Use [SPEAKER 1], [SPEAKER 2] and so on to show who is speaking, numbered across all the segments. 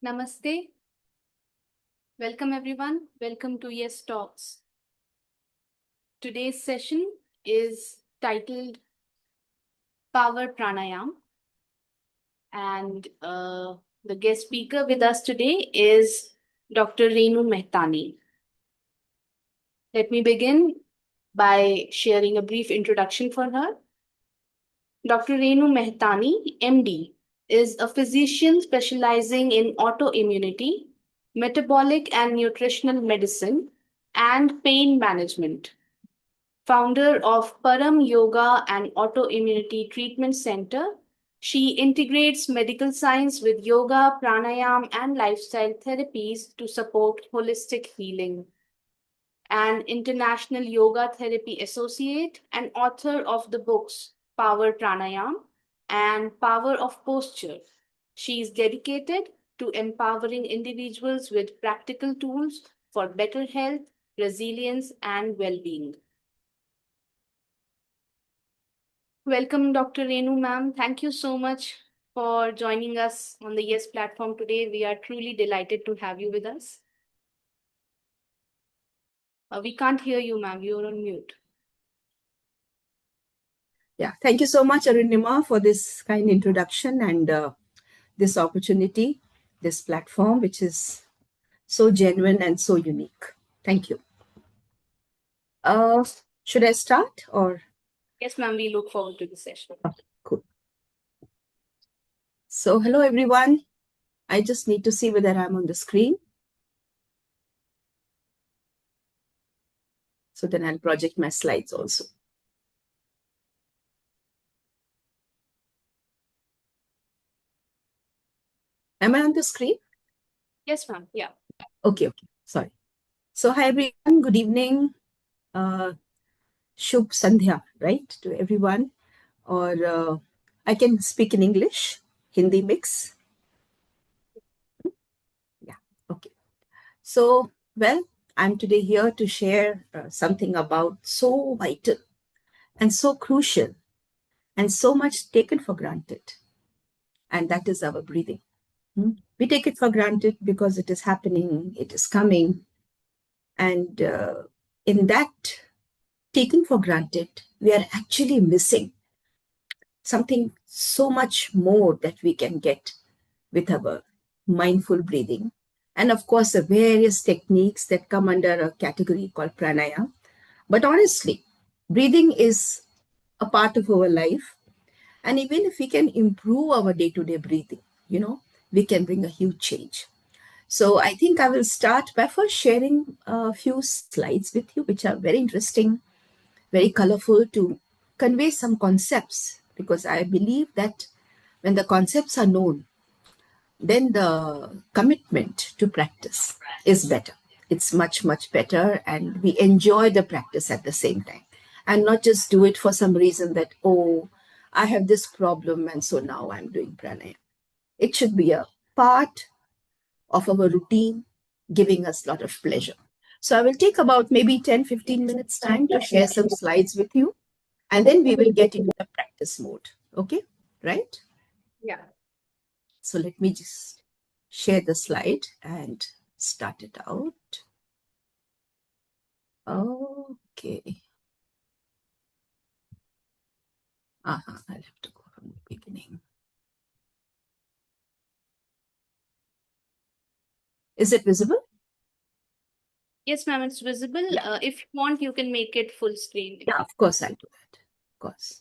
[SPEAKER 1] Namaste. Welcome everyone. Welcome to Yes Talks. Today's session is titled Power Pranayama, and the guest speaker with us today is Dr. Renu Mahtani. Let me begin by sharing a brief introduction for her. Dr. Renu Mahtani, MD, is a physician specializing in autoimmunity, metabolic and nutritional medicine, and pain management. Founder of Param Yoga and Autoimmunity Treatment Center, she integrates medical science with yoga, pranayama, and lifestyle therapies to support holistic healing. An international yoga therapy associate and author of the books Power Pranayama and Power of Posture. She is dedicated to empowering individuals with practical tools for better health, resilience, and well-being. Welcome, Dr. Renu, ma'am. Thank you so much for joining us on the Yes platform today. We are truly delighted to have you with us. We can't hear you, ma'am. You're on mute.
[SPEAKER 2] Yeah, thank you so much, Arunima, for this kind introduction and this opportunity, this platform, which is so genuine and so unique. Thank you. Should I start or?
[SPEAKER 1] Yes, ma'am. We look forward to the session.
[SPEAKER 2] Okay, cool. So, hello, everyone. I just need to see whether I'm on the screen. So then I'll project my slides also. Am I on the screen?
[SPEAKER 1] Yes, ma'am. Yeah.
[SPEAKER 2] Okay. Sorry. So, hi, everyone. Good evening. Shubh Sandhya, right, to everyone. Or I can speak in English, Hindi mix. Yeah, okay. So, well, I'm today here to share something about so vital and so crucial and so much taken for granted. And that is our breathing. We take it for granted because it is happening, it is coming. And in that taken for granted, we are actually missing something so much more that we can get with our mindful breathing. And of course, the various techniques that come under a category called pranayama. But honestly, breathing is a part of our life. And even if we can improve our day-to-day breathing, we can bring a huge change. So I think I will start by first sharing a few slides with you, which are very interesting, very colorful, to convey some concepts, because I believe that when the concepts are known, then the commitment to practice is better. It's much, much better, and we enjoy the practice at the same time, and not just do it for some reason that, oh, I have this problem and so now I'm doing pranayama. It should be a part of our routine, giving us a lot of pleasure. So I will take about maybe 10-15 minutes time to share some slides with you, and then we will get into the practice mode. Okay, right?
[SPEAKER 1] Yeah.
[SPEAKER 2] So let me just share the slide and start it out. Okay. I'll have to go from the beginning. Is it visible?
[SPEAKER 1] Yes, ma'am. It's visible.
[SPEAKER 2] Yeah.
[SPEAKER 1] If you want, you can make it full screen.
[SPEAKER 2] Yeah, of course I'll do that. Of course.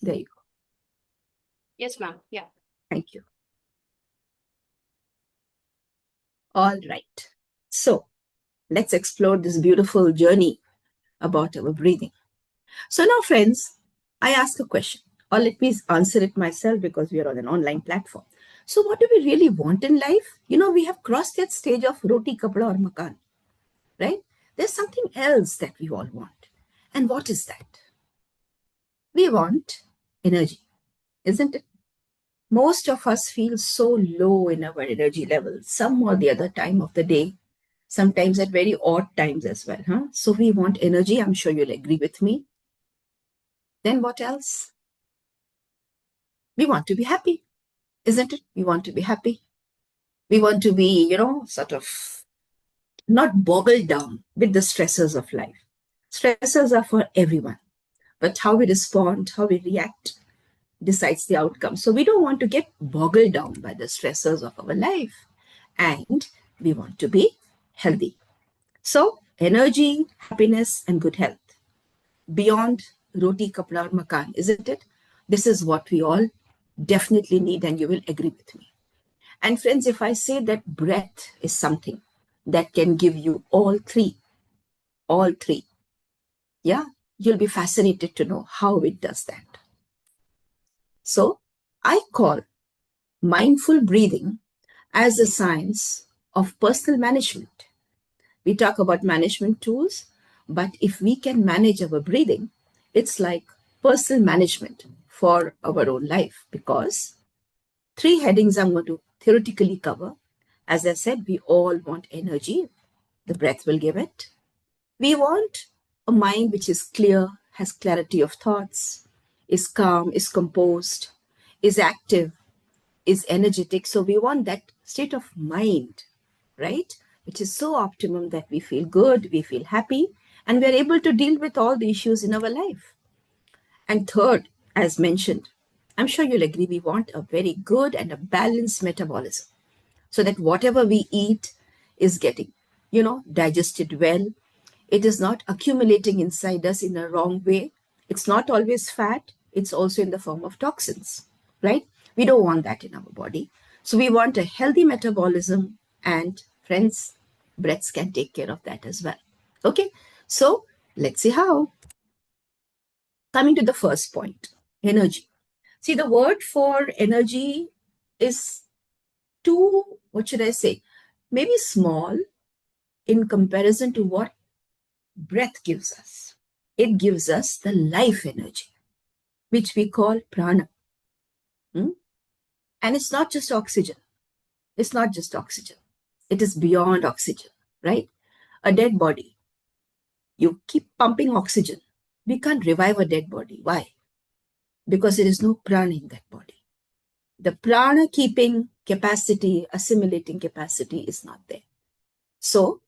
[SPEAKER 2] There you go.
[SPEAKER 1] Yes, ma'am. Yeah.
[SPEAKER 2] Thank you. All right. So let's explore this beautiful journey about our breathing. So now, friends, I ask a question, or let me answer it myself because we are on an online platform. So what do we really want in life? We have crossed that stage of roti, kapda, or makan, right? There's something else that we all want. And what is that? We want energy, isn't it? Most of us feel so low in our energy level, some or the other time of the day, sometimes at very odd times as well. So we want energy. I'm sure you'll agree with me. Then what else? We want to be happy, isn't it? We want to be happy. We want to be, sort of not boggled down with the stressors of life. Stressors are for everyone, but how we respond, how we react decides the outcome. So we don't want to get boggled down by the stressors of our life, and we want to be healthy. So, energy, happiness, and good health. Beyond roti, kapda, or makan, isn't it? This is what we all definitely need, and you will agree with me. And friends, if I say that breath is something that can give you all three, yeah, you'll be fascinated to know how it does that. So, I call mindful breathing as a science of personal management. We talk about management tools, but if we can manage our breathing, it's like personal management for our own life, because three headings I'm going to theoretically cover. As I said, we all want energy, the breath will give it. We want a mind which is clear, has clarity of thoughts, is calm, is composed, is active, is energetic. So we want that state of mind, right? Which is so optimum that we feel good, we feel happy, and we are able to deal with all the issues in our life. And third, as mentioned, I'm sure you'll agree, we want a very good and a balanced metabolism, so that whatever we eat is getting, digested well. It is not accumulating inside us in a wrong way. It's not always fat, it's also in the form of toxins, right? We don't want that in our body. So we want a healthy metabolism, and friends, breaths can take care of that as well. Okay, so let's see how. Coming to the first point, energy. See, the word for energy is too, what should I say, maybe small in comparison to what breath gives us. It gives us the life energy, which we call prana. Hmm? And it's not just oxygen. It's not just oxygen. It is beyond oxygen, right? A dead body, you keep pumping oxygen. We can't revive a dead body. Why? Because there is no prana in that body. The prana keeping capacity, assimilating capacity is not there. So,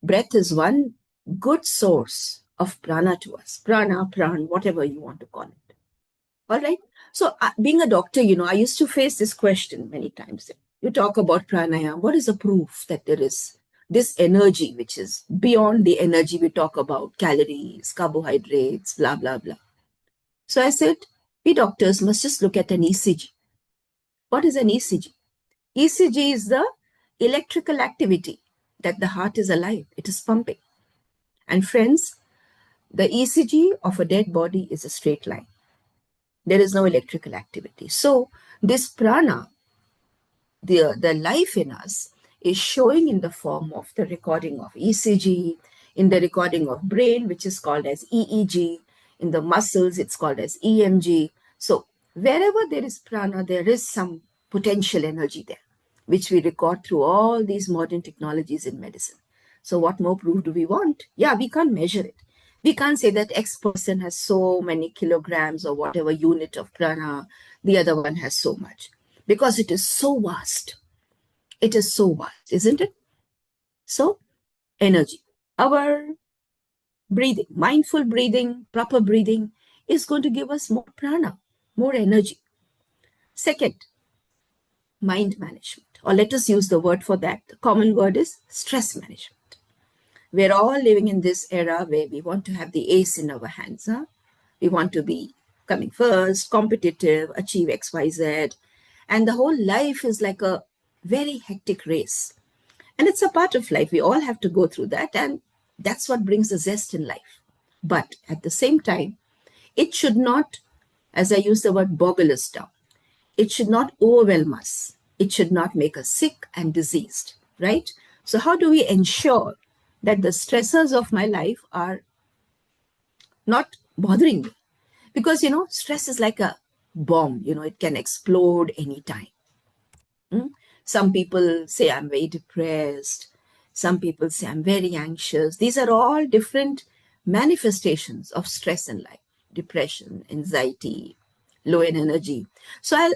[SPEAKER 2] breath is one good source of prana to us. Prana, pran, whatever you want to call it. All right. So, being a doctor, I used to face this question many times. You talk about pranayama. What is the proof that there is this energy which is beyond the energy we talk about, calories, carbohydrates, blah, blah, blah? So I said, we doctors must just look at an ECG. What is an ECG? ECG is the electrical activity that the heart is alive, it is pumping. And friends, the ECG of a dead body is a straight line. There is no electrical activity. So this prana, the life in us, is showing in the form of the recording of ECG, in the recording of brain, which is called as EEG, in the muscles, it's called as EMG. So wherever there is prana, there is some potential energy there, which we record through all these modern technologies in medicine. So what more proof do we want? Yeah, we can't measure it. We can't say that X person has so many kilograms or whatever unit of prana, the other one has so much, because it is so vast. It is so vast, isn't it? So, energy. Our breathing, mindful breathing, proper breathing is going to give us more prana, more energy. Second, mind management, or let us use the word for that. The common word is stress management. We're all living in this era where we want to have the ace in our hands. Huh? We want to be coming first, competitive, achieve XYZ. And the whole life is like a very hectic race. And it's a part of life. We all have to go through that. And that's what brings a zest in life. But at the same time, it should not, as I use the word, boggle us down. It should not overwhelm us. It should not make us sick and diseased, right? So how do we ensure that the stressors of my life are not bothering me? Because, stress is like a bomb, it can explode anytime. Some people say I'm very depressed. Some people say I'm very anxious. These are all different manifestations of stress in life: depression, anxiety, low in energy. So I'll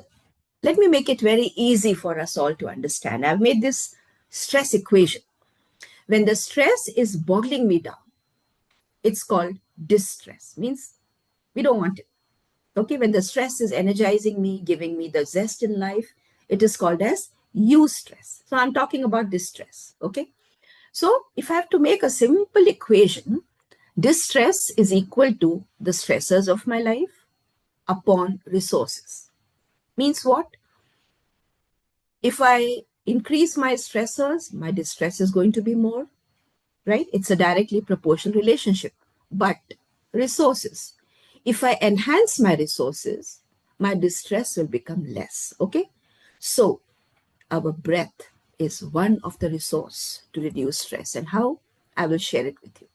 [SPEAKER 2] Let me make it very easy for us all to understand. I've made this stress equation. When the stress is boggling me down, it's called distress. Means we don't want it. Okay, when the stress is energizing me, giving me the zest in life, it is called as eustress. So I'm talking about distress. Okay, so if I have to make a simple equation, distress is equal to the stressors of my life upon resources. Means what? If I increase my stressors, my distress is going to be more, right? It's a directly proportional relationship. But resources, if I enhance my resources, my distress will become less. Okay. So our breath is one of the resource to reduce stress. And how? I will share it with you.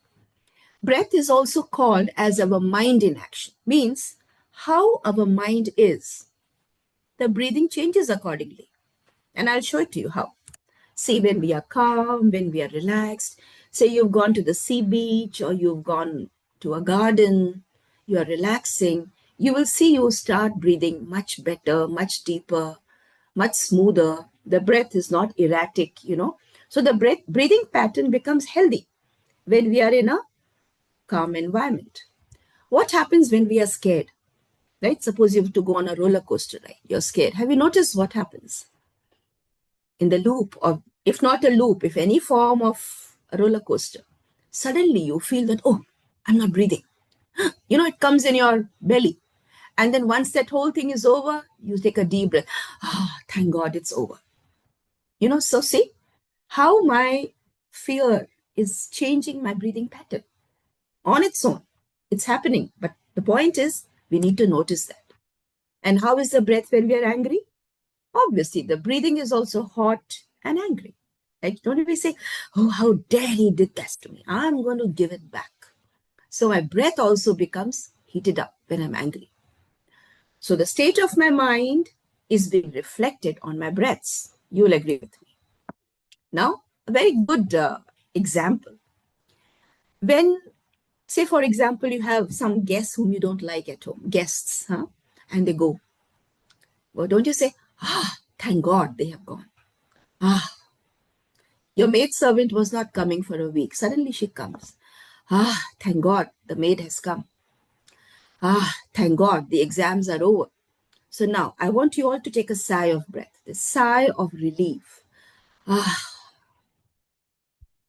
[SPEAKER 2] Breath is also called as our mind in action. Means how our mind is, the breathing changes accordingly. And I'll show it to you how. See, when we are calm, when we are relaxed, say you've gone to the sea beach or you've gone to a garden, you are relaxing, you will see you start breathing much better, much deeper, much smoother. The breath is not erratic. So the breathing pattern becomes healthy when we are in a calm environment. What happens when we are scared? Right? Suppose you have to go on a roller coaster ride. You're scared. Have you noticed what happens? In the loop, or if not a loop, if any form of a roller coaster, suddenly you feel that, oh, I'm not breathing. It comes in your belly. And then once that whole thing is over, you take a deep breath. Ah, thank God it's over. So see how my fear is changing my breathing pattern on its own. It's happening. But the point is, we need to notice that. And how is the breath when we are angry? Obviously, the breathing is also hot and angry. Like, don't we say, oh, how dare he did that to me? I'm going to give it back. So my breath also becomes heated up when I'm angry. So the state of my mind is being reflected on my breaths. You will agree with me. Now, a very good example. When, say, for example, you have some guests whom you don't like at home, guests, huh? And they go, well, don't you say, thank God they have gone. Your maid servant was not coming for a week. Suddenly she comes. Thank God the maid has come. Thank God the exams are over. So now I want you all to take a sigh of breath, the sigh of relief.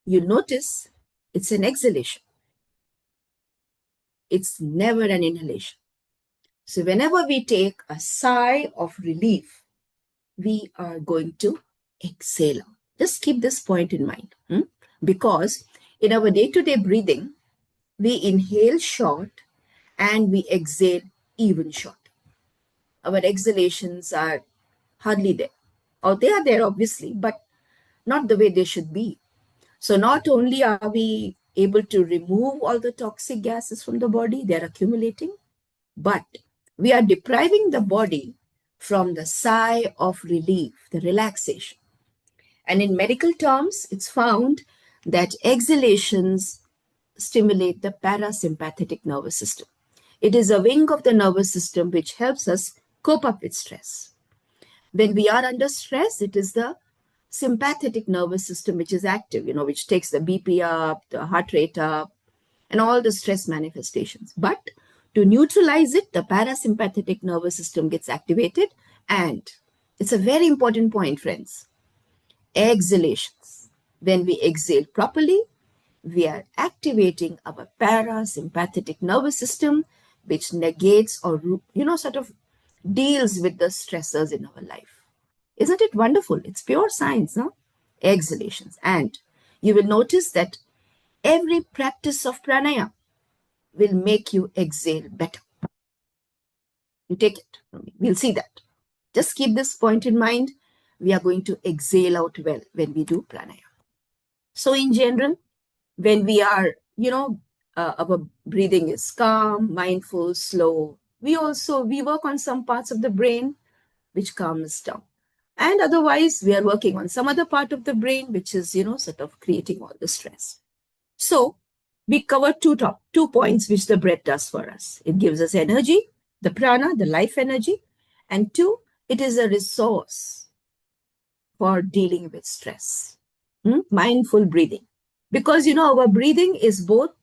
[SPEAKER 2] You notice it's an exhalation. It's never an inhalation. So whenever we take a sigh of relief, we are going to exhale out. Just keep this point in mind. Because in our day-to-day breathing, we inhale short and we exhale even short. Our exhalations are hardly there. Or they are there, obviously, but not the way they should be. So not only are we able to remove all the toxic gases from the body, they're accumulating, but we are depriving the body from the sigh of relief, the relaxation. And in medical terms, it's found that exhalations stimulate the parasympathetic nervous system. It is a wing of the nervous system which helps us cope up with stress. When we are under stress, it is the sympathetic nervous system which is active, which takes the BP up, the heart rate up, and all the stress manifestations. But to neutralize it, the parasympathetic nervous system gets activated, and it's a very important point, friends. Exhalations. When we exhale properly, we are activating our parasympathetic nervous system, which negates or, sort of deals with the stressors in our life. Isn't it wonderful? It's pure science, no? Exhalations. And you will notice that every practice of pranayama will make you exhale better. You take it from me. We'll see that. Just keep this point in mind. We are going to exhale out well when we do pranayama. So in general, when we are, our breathing is calm, mindful, slow, we work on some parts of the brain which calms down. And otherwise, we are working on some other part of the brain, which is, sort of creating all the stress. So we cover two points which the breath does for us. It gives us energy, the prana, the life energy. And two, It is a resource for dealing with stress. Mindful breathing. Because, our breathing is both,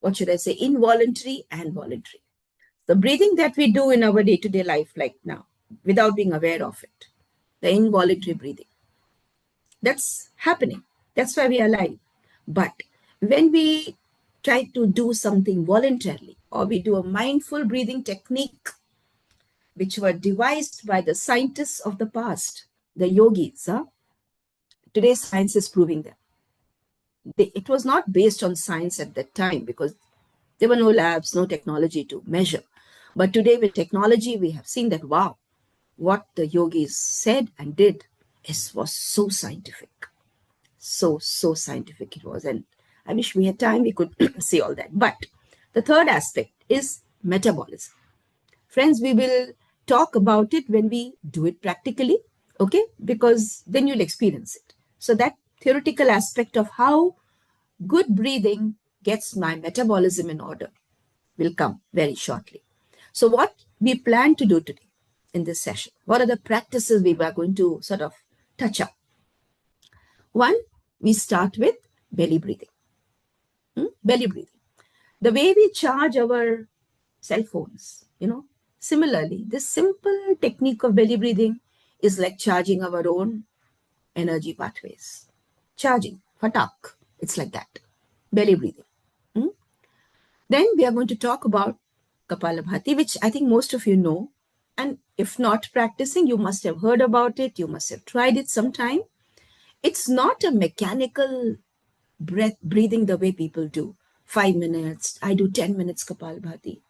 [SPEAKER 2] what should I say, involuntary and voluntary. The breathing that we do in our day to day life, like now, without being aware of it, the involuntary breathing, that's happening. That's why we are alive. But when we try to do something voluntarily, or we do a mindful breathing technique, which were devised by the scientists of the past, the yogis, today science is proving them. It was not based on science at that time because there were no labs, no technology to measure. But today, with technology, we have seen that, wow, what the yogis said and did was so scientific. So scientific it was. And I wish we had time, we could see all that. But the third aspect is metabolism. Friends, we will talk about it when we do it practically, okay? Because then you'll experience it. So that theoretical aspect of how good breathing gets my metabolism in order will come very shortly. So what we plan to do today in this session, what are the practices we are going to sort of touch up? One, we start with belly breathing. Belly breathing. The way we charge our cell phones, similarly, this simple technique of belly breathing is like charging our own energy pathways. Charging, fatak, it's like that. Belly breathing. Then we are going to talk about Kapalabhati, which I think most of you know. And if not practicing, you must have heard about it. You must have tried it sometime. It's not a mechanical breathing the way people do. 5 minutes, I do 10 minutes Kapalabhati.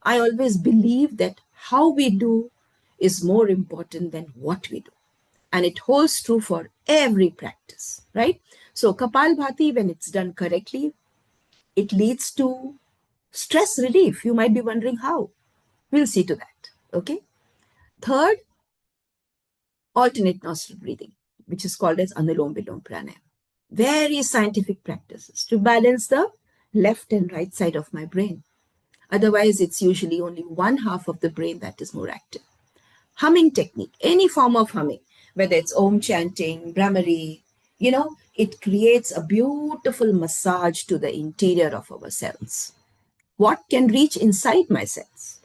[SPEAKER 2] I always believe that how we do is more important than what we do. And it holds true for every practice, right? So Kapalabhati, when it's done correctly, it leads to stress relief. You might be wondering how. We'll see to that. Okay. Third, alternate nostril breathing, which is called as Anulom Vilom Pranayama. Very scientific practices to balance the left and right side of my brain. Otherwise, it's usually only one half of the brain that is more active. Humming technique, any form of humming, whether it's Om chanting, Brahmari, it creates a beautiful massage to the interior of our cells. What can reach inside my cells?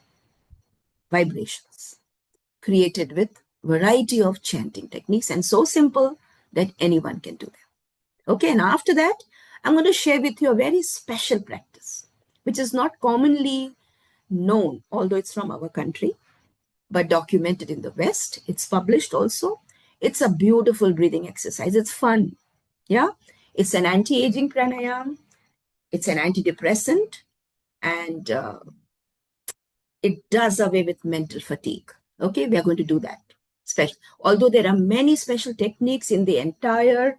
[SPEAKER 2] Vibrations created with variety of chanting techniques and so simple that anyone can do them. Okay, and after that, I'm going to share with you a very special practice, which is not commonly known, although it's from our country, but documented in the West. It's published also. It's a beautiful breathing exercise. It's fun. Yeah, it's an anti-aging pranayama. It's an antidepressant, and it does away with mental fatigue. Okay, we are going to do that. Special. Although there are many special techniques in the entire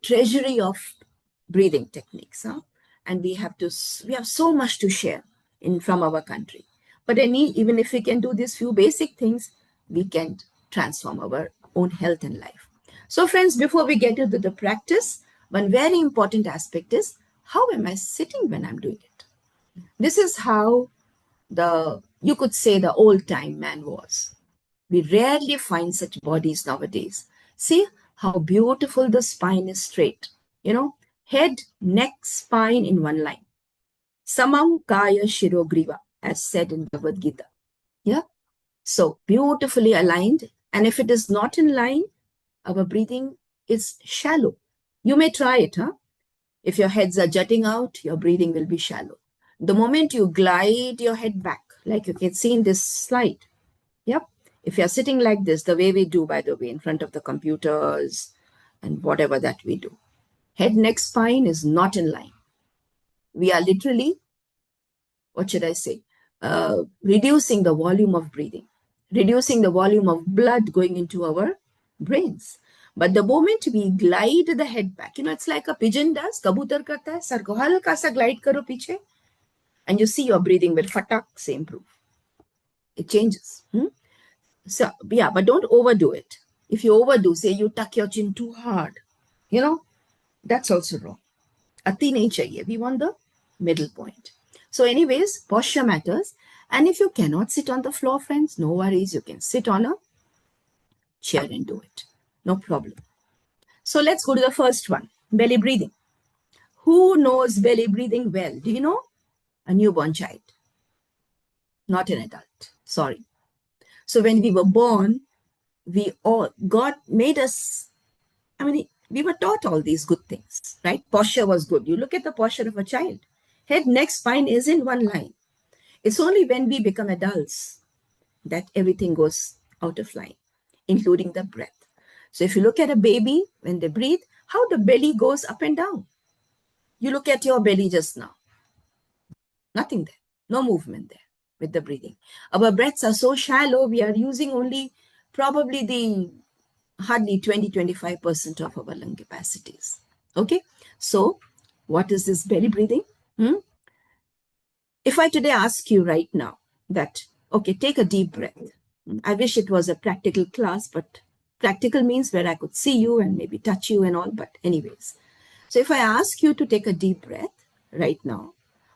[SPEAKER 2] treasury of breathing techniques, and we have so much to share from our country. But even if we can do these few basic things, we can transform our own health and life. So friends, before we get into the practice, one very important aspect is how am I sitting when I'm doing it? This is how you could say the old time man was. We rarely find such bodies nowadays. See how beautiful the spine is straight. Head, neck, spine in one line. Samam kaya shirogriva, as said in Bhagavad Gita. Yeah. So beautifully aligned. And if it is not in line, our breathing is shallow. You may try it, If your heads are jutting out, your breathing will be shallow. The moment you glide your head back, like you can see in this slide, yep. If you're sitting like this, the way we do, by the way, in front of the computers and whatever that we do, head, neck, spine is not in line. We are literally, what should I say, reducing the volume of breathing, reducing the volume of blood going into our brains. But the moment we glide the head back, it's like a pigeon does, kabutar karta hai, sar ko halka sa glide karo piche, and you see your breathing will fatak se improve. It changes. So, yeah, but don't overdo it. If you overdo, say you tuck your chin too hard, that's also wrong. Ati nahi chahiye. We want the middle point. So anyways, posture matters. And if you cannot sit on the floor, friends, no worries. You can sit on a chair and do it. No problem. So let's go to the first one, belly breathing. Who knows belly breathing well? Do you know? A newborn child, not an adult. Sorry. So when we were born, God made us, we were taught all these good things, right? Posture was good. You look at the posture of a child. Head, neck, spine is in one line. It's only when we become adults that everything goes out of line, including the breath. So if you look at a baby, when they breathe, how the belly goes up and down. You look at your belly just now. Nothing there. No movement there with the breathing. Our breaths are so shallow, we are using only probably the hardly 20-25% of our lung capacities. Okay, so what is this belly breathing? If I today ask you right now that, okay, take a deep breath. I wish it was a practical class, but practical means where I could see you and maybe touch you and all, but anyways. So if I ask you to take a deep breath right now,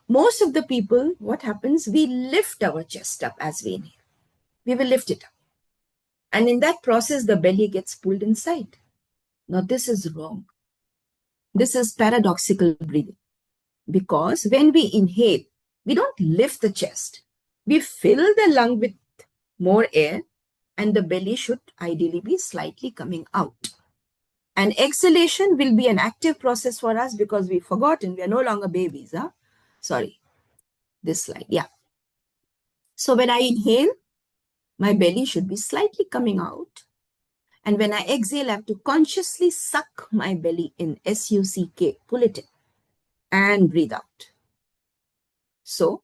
[SPEAKER 2] most of the people, what happens? We lift our chest up as we inhale. We will lift it up. And in that process, the belly gets pulled inside. Now, this is wrong. This is paradoxical breathing. Because when we inhale, we don't lift the chest. We fill the lung with more air, and the belly should ideally be slightly coming out. And exhalation will be an active process for us because we've forgotten. We are no longer babies. Huh? Sorry. This slide. Yeah. So when I inhale, my belly should be slightly coming out. And when I exhale, I have to consciously suck my belly in, S-U-C-K, pull it in, and breathe out. So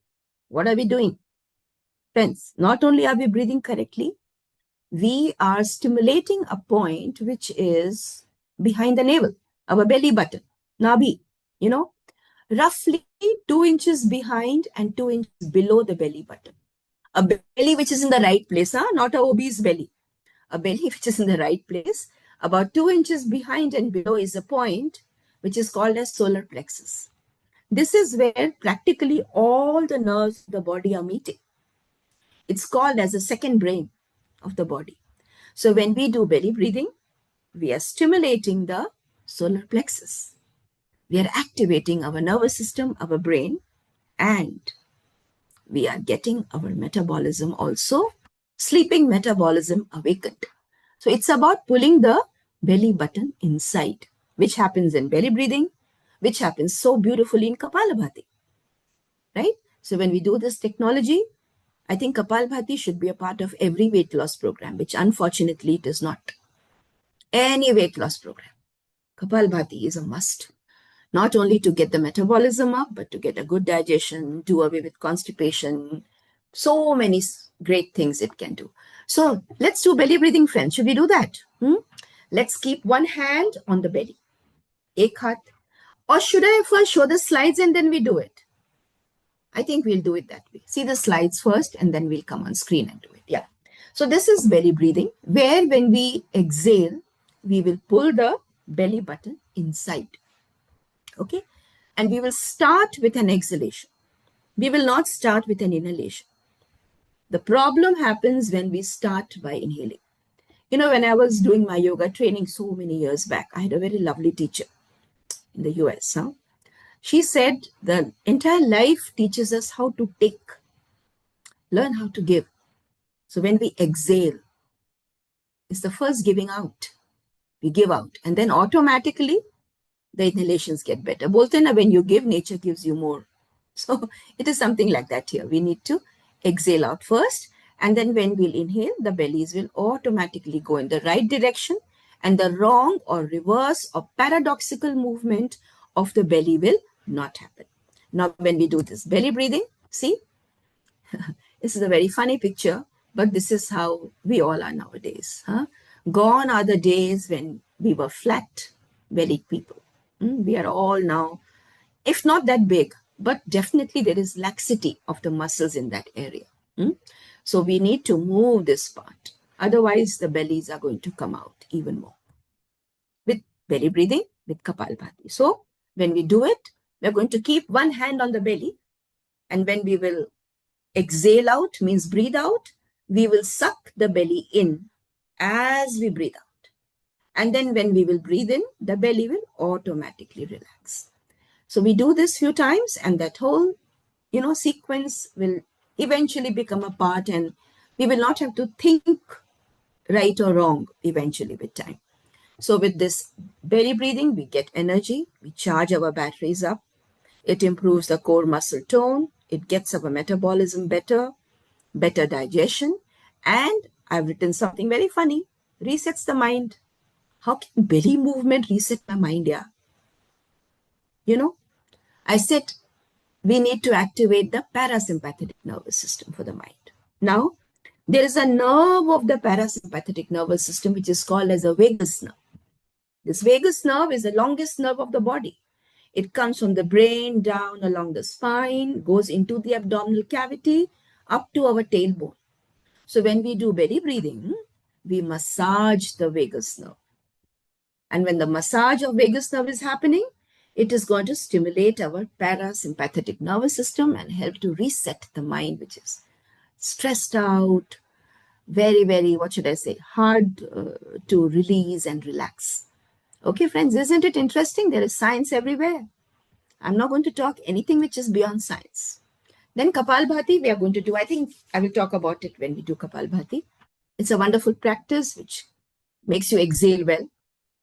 [SPEAKER 2] what are we doing? Friends, not only are we breathing correctly, we are stimulating a point which is behind the navel, our belly button, nabi, roughly 2 inches behind and 2 inches below the belly button. A belly which is in the right place, not a obese belly. A belly which is in the right place. About 2 inches behind and below is a point which is called as solar plexus. This is where practically all the nerves of the body are meeting. It's called as a second brain of the body. So when we do belly breathing, we are stimulating the solar plexus. We are activating our nervous system, our brain, and we are getting our metabolism also, sleeping metabolism awakened. So it's about pulling the belly button inside, which happens in belly breathing, which happens so beautifully in Kapalabhati, right? So when we do this technology, I think Kapalbhati should be a part of every weight loss program, which unfortunately it is not. Any weight loss program, Kapalbhati is a must. Not only to get the metabolism up, but to get a good digestion, do away with constipation. So many great things it can do. So let's do belly breathing, friends. Should we do that? Let's keep one hand on the belly. Ek haath. Or should I first show the slides and then we do it? I think we'll do it that way. See the slides first and then we'll come on screen and do it. Yeah. So this is belly breathing, where when we exhale, we will pull the belly button inside. Okay. And we will start with an exhalation. We will not start with an inhalation. The problem happens when we start by inhaling. When I was doing my yoga training so many years back, I had a very lovely teacher in the US. She said the entire life teaches us how to take, learn how to give. So when we exhale, it's the first giving out. We give out and then automatically the inhalations get better. Bolte na, when you give, nature gives you more. So it is something like that here. We need to exhale out first. And then when we'll inhale, the bellies will automatically go in the right direction and the wrong or reverse or paradoxical movement of the belly will not happen. Now, when we do this belly breathing, see, this is a very funny picture, but this is how we all are nowadays. Gone are the days when we were flat bellied people. We are all now, if not that big, but definitely there is laxity of the muscles in that area. So we need to move this part. Otherwise, the bellies are going to come out even more. With belly breathing, with Kapalbhati. So when we do it, we're going to keep one hand on the belly. And when we will exhale out means breathe out. We will suck the belly in as we breathe out. And then when we will breathe in, the belly will automatically relax. So we do this few times, and that whole, sequence will eventually become a part, and we will not have to think right or wrong eventually with time. So with this belly breathing, we get energy, we charge our batteries up, it improves the core muscle tone, it gets our metabolism better, better digestion, and I've written something very funny, resets the mind. How can belly movement reset my mind? Yeah. I said we need to activate the parasympathetic nervous system for the mind. Now, there is a nerve of the parasympathetic nervous system which is called as a vagus nerve. This vagus nerve is the longest nerve of the body. It comes from the brain down along the spine, goes into the abdominal cavity, up to our tailbone. So when we do belly breathing, we massage the vagus nerve. And when the massage of vagus nerve is happening, it is going to stimulate our parasympathetic nervous system and help to reset the mind, which is stressed out, very, very, what should I say, hard to release and relax. Okay, friends, isn't it interesting? There is science everywhere. I'm not going to talk anything which is beyond science. Then Kapalbhati, we are going to do, I think I will talk about it when we do Kapalbhati. It's a wonderful practice which makes you exhale well.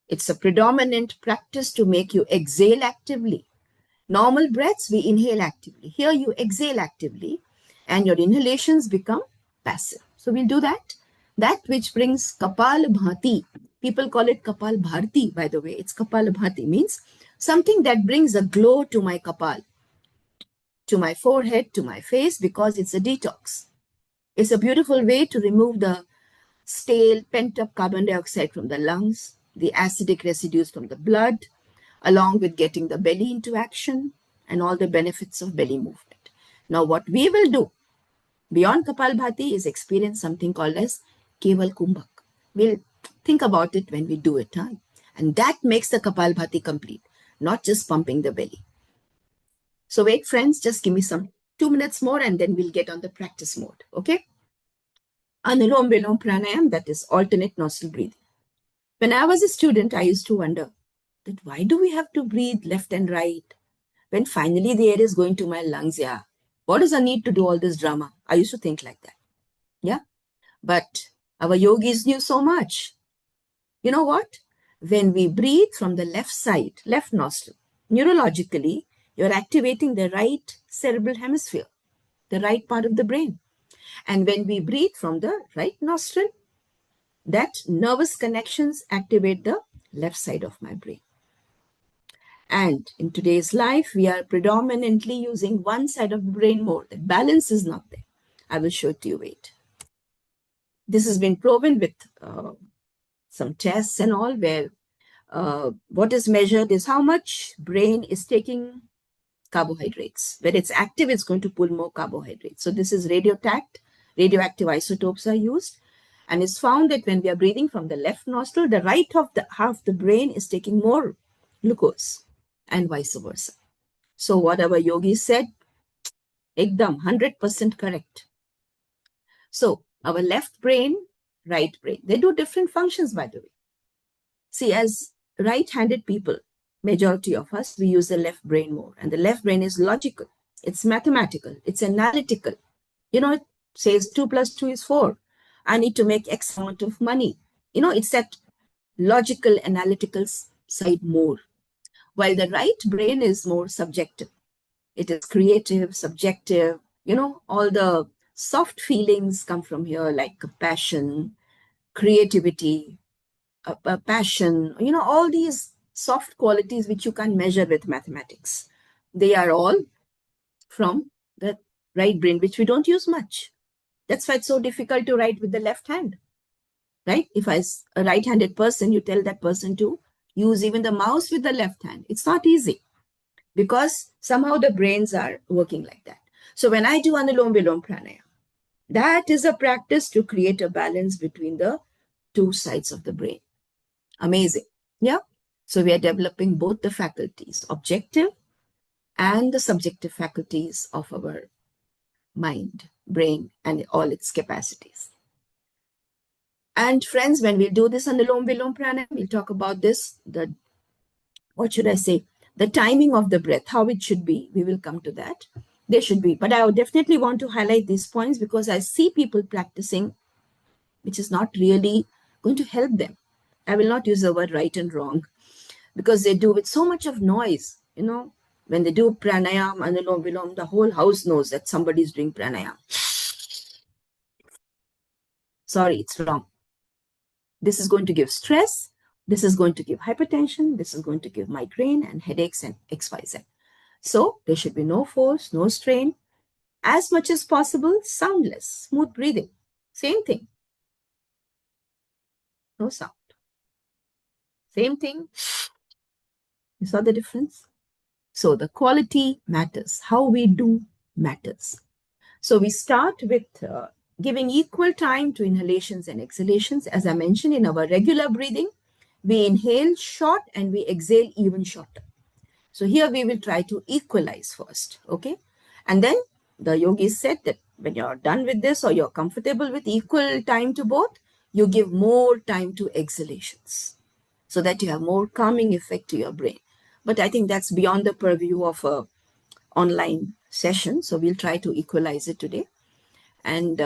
[SPEAKER 2] It's a predominant practice to make you exhale actively. Normal breaths, we inhale actively. Here you exhale actively and your inhalations become passive. So we'll do that. That which brings Kapalbhati. People call it Kapal Bharti, by the way. It's Kapalbhati, means something that brings a glow to my Kapal, to my forehead, to my face, because it's a detox. It's a beautiful way to remove the stale, pent-up carbon dioxide from the lungs, the acidic residues from the blood, along with getting the belly into action and all the benefits of belly movement. Now, what we will do beyond Kapalbhati is experience something called as Keval Kumbhak. We'll think about it when we do it. Huh? And that makes the Kapalbhati complete, not just pumping the belly. So wait, friends, just give me some 2 minutes more and then we'll get on the practice mode. Okay? Anulom Vilom Pranayam, that is alternate nostril breathing. When I was a student, I used to wonder that why do we have to breathe left and right when finally the air is going to my lungs? Yeah. What is the need to do all this drama? I used to think like that. Yeah. But our yogis knew so much. You know what? When we breathe from the left side, left nostril, neurologically, you're activating the right cerebral hemisphere, the right part of the brain. And when we breathe from the right nostril, that nervous connections activate the left side of my brain. And in today's life, we are predominantly using one side of the brain more. The balance is not there. I will show it to you. Wait. This has been proven with some tests and all, where what is measured is how much brain is taking carbohydrates. When it's active, it's going to pull more carbohydrates. So this is radioactive isotopes are used. And it's found that when we are breathing from the left nostril, the right of the half the brain is taking more glucose and vice versa. So what our yogis said, ekdam, 100% correct. So our left brain, right brain, they do different functions, by the way. See, as right-handed people, majority of us, we use the left brain more. And the left brain is logical. It's mathematical. It's analytical. It says 2 plus 2 is 4. I need to make X amount of money. It's that logical, analytical side more. While the right brain is more subjective. It is creative, subjective. All the soft feelings come from here, like compassion, creativity, passion, all these soft qualities which you can't measure with mathematics. They are all from the right brain, which we don't use much. That's why it's so difficult to write with the left hand, right? If I a right-handed person, you tell that person to use even the mouse with the left hand. It's not easy because somehow the brains are working like that. So when I do Anulom Vilom Pranayama, that is a practice to create a balance between the two sides of the brain. Amazing. Yeah. So we are developing both the faculties, objective and the subjective faculties of our mind. brain and all its capacities. And friends, when we do this on the Lom Vilom Pranayama, we'll talk about this, what should I say, the timing of the breath, how it should be. We will come to that. There should be, but I definitely want to highlight these points because I see people practicing, which is not really going to help them. I will not use the word right and wrong because they do with so much of noise. When they do pranayam, anulom vilom, the whole house knows that somebody is doing pranayam. Sorry, it's wrong. This is going to give stress. This is going to give hypertension. This is going to give migraine and headaches and XYZ. So there should be no force, no strain. As much as possible, soundless, smooth breathing. Same thing. No sound. Same thing. You saw the difference? So the quality matters. How we do matters. So we start with giving equal time to inhalations and exhalations. As I mentioned, in our regular breathing, we inhale short and we exhale even shorter. So here we will try to equalize first, okay? And then the yogis said that when you're done with this or you're comfortable with equal time to both, you give more time to exhalations so that you have more calming effect to your brain. But I think that's beyond the purview of a online session. So we'll try to equalize it today. And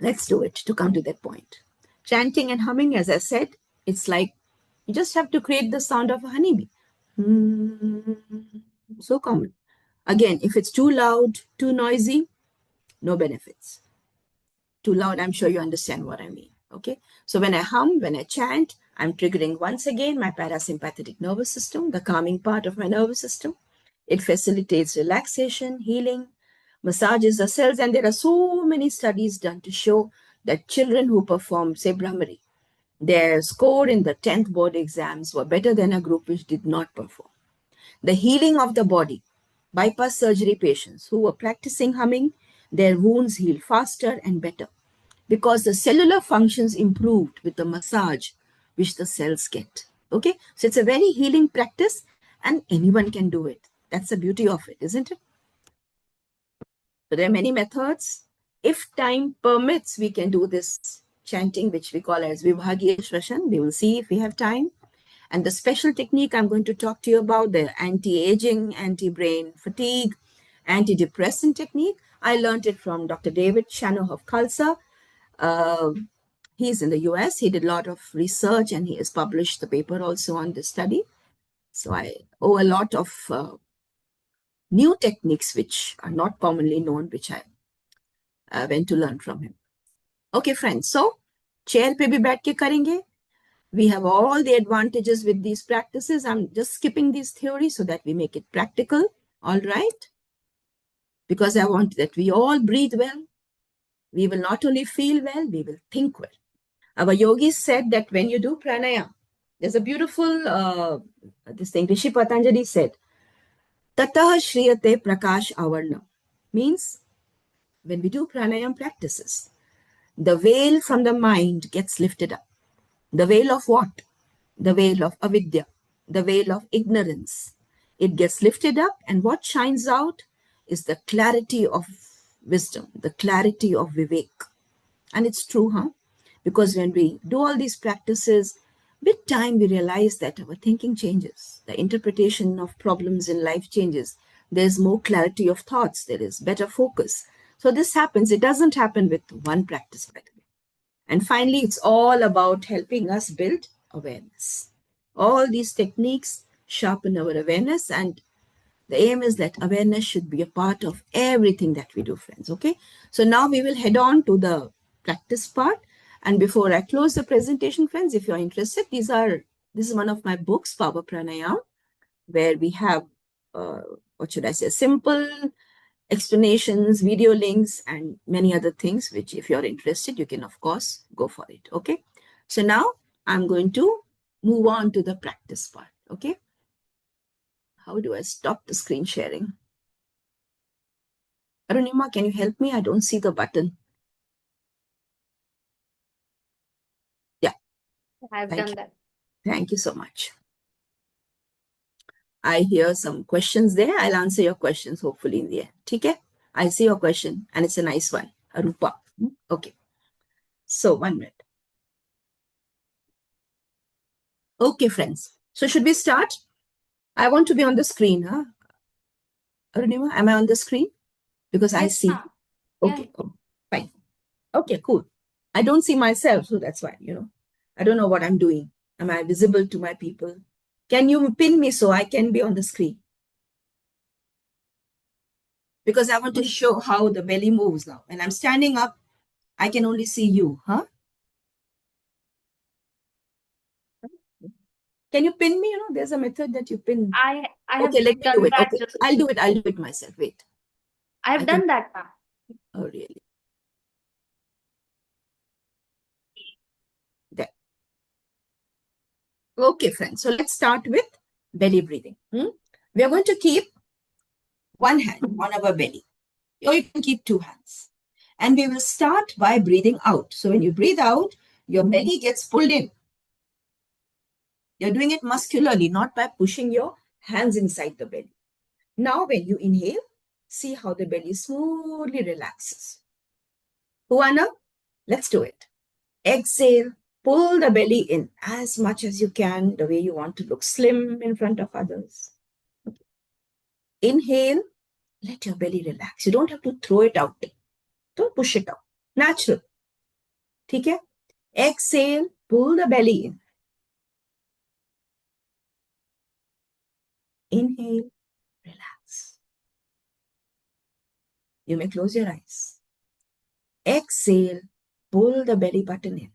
[SPEAKER 2] let's do it to come to that point. Chanting and humming, as I said, it's like you just have to create the sound of a honeybee. So common. Again, if it's too loud, too noisy, no benefits. Too loud, I'm sure you understand what I mean. Okay. So when I hum, when I chant, I'm triggering once again my parasympathetic nervous system, the calming part of my nervous system. It facilitates relaxation, healing, massages the cells, and there are so many studies done to show that children who perform, say, Brahmari, their score in the 10th board exams were better than a group which did not perform. The healing of the body. Bypass surgery patients who were practicing humming, their wounds healed faster and better because the cellular functions improved with the massage which the cells get. Okay, so it's a very healing practice and anyone can do it. That's the beauty of it, isn't it? So there are many methods. If time permits, we can do this chanting, which we call as Vibhagiya Shvashan. We will see if we have time. And the special technique I'm going to talk to you about, the anti-aging, anti-brain fatigue, antidepressant technique, I learned it from Dr. David Shanoff of Khalsa. He's in the US. He did a lot of research and he has published the paper also on this study. So I owe a lot of new techniques which are not commonly known, which I went to learn from him. Okay, friends. So, chair pe bhi baith ke karenge. We have all the advantages with these practices. I'm just skipping these theories so that we make it practical. All right? Because I want that we all breathe well. We will not only feel well, we will think well. Our yogis said that when you do pranayama, there's a beautiful, this thing, Rishi Patanjali said, Tatah Shriyate Prakash Avarna. Means, when we do pranayama practices, the veil from the mind gets lifted up. The veil of what? The veil of avidya, the veil of ignorance. It gets lifted up, and what shines out is the clarity of wisdom, the clarity of vivek. And it's true, huh? Because when we do all these practices, with time we realize that our thinking changes, the interpretation of problems in life changes. There's more clarity of thoughts, there is better focus. So this happens. It doesn't happen with one practice, by the way. And finally, it's all about helping us build awareness. All these techniques sharpen our awareness, and the aim is that awareness should be a part of everything that we do, friends. Okay. So now we will head on to the practice part. And before I close the presentation, friends, if you're interested, this is one of my books, Power Pranayama, where we have, what should I say, simple explanations, video links, and many other things, which if you're interested, you can, of course, go for it. Okay. So now I'm going to move on to the practice part. Okay. How do I stop the screen sharing? Arunima, can you help me? I don't see the button. Yeah.
[SPEAKER 1] I've done that.
[SPEAKER 2] Thank you so much. I hear some questions there. I'll answer your questions hopefully in the end. Okay? I see your question, and it's a nice one. Arupa. Okay. So, 1 minute. Okay, friends. So, should we start? I want to be on the screen, huh? Arunima, am I on the screen? Because I
[SPEAKER 1] Yes,
[SPEAKER 2] see.
[SPEAKER 1] ma'am.
[SPEAKER 2] Okay,
[SPEAKER 1] Yeah.
[SPEAKER 2] fine. Okay, cool. I don't see myself, so that's why, I don't know what I'm doing. Am I visible to my people? Can you pin me so I can be on the screen? Because I want to show how the belly moves now. When I'm standing up, I can only see you, huh? Can you pin me? There's a method that you pin.
[SPEAKER 1] I have
[SPEAKER 2] Okay, let me do
[SPEAKER 1] done
[SPEAKER 2] it.
[SPEAKER 1] that
[SPEAKER 2] Okay,
[SPEAKER 1] just.
[SPEAKER 2] I'll do it. I'll do it myself. Wait.
[SPEAKER 1] I have
[SPEAKER 2] I can.
[SPEAKER 1] done that, ma'am.
[SPEAKER 2] Oh, really? There. Okay, friends. So let's start with belly breathing. We are going to keep one hand on our belly, or you can keep two hands. And we will start by breathing out. So when you breathe out, your belly gets pulled in. You're doing it muscularly, not by pushing your hands inside the belly. Now, when you inhale, see how the belly smoothly relaxes. Juana, let's do it. Exhale, pull the belly in as much as you can, the way you want to look slim in front of others. Inhale, let your belly relax. You don't have to throw it out. Don't push it out. Natural. Okay? Exhale, pull the belly in. Inhale, relax. You may close your eyes. Exhale, pull the belly button in.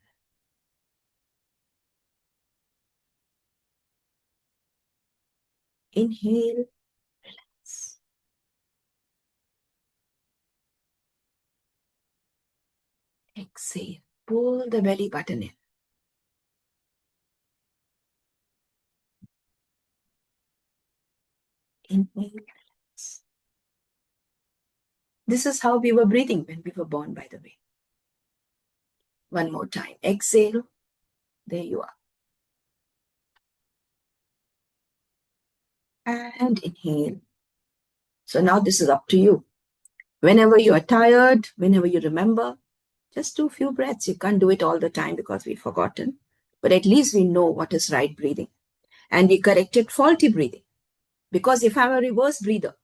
[SPEAKER 2] Inhale, relax. Exhale, pull the belly button in. Inhale, relax. This is how we were breathing when we were born, by the way. One more time. Exhale. There you are. And inhale. So now this is up to you. Whenever you are tired, whenever you remember, just do a few breaths. You can't do it all the time because we've forgotten. But at least we know what is right breathing. And we corrected faulty breathing. Because if I'm a reverse breather,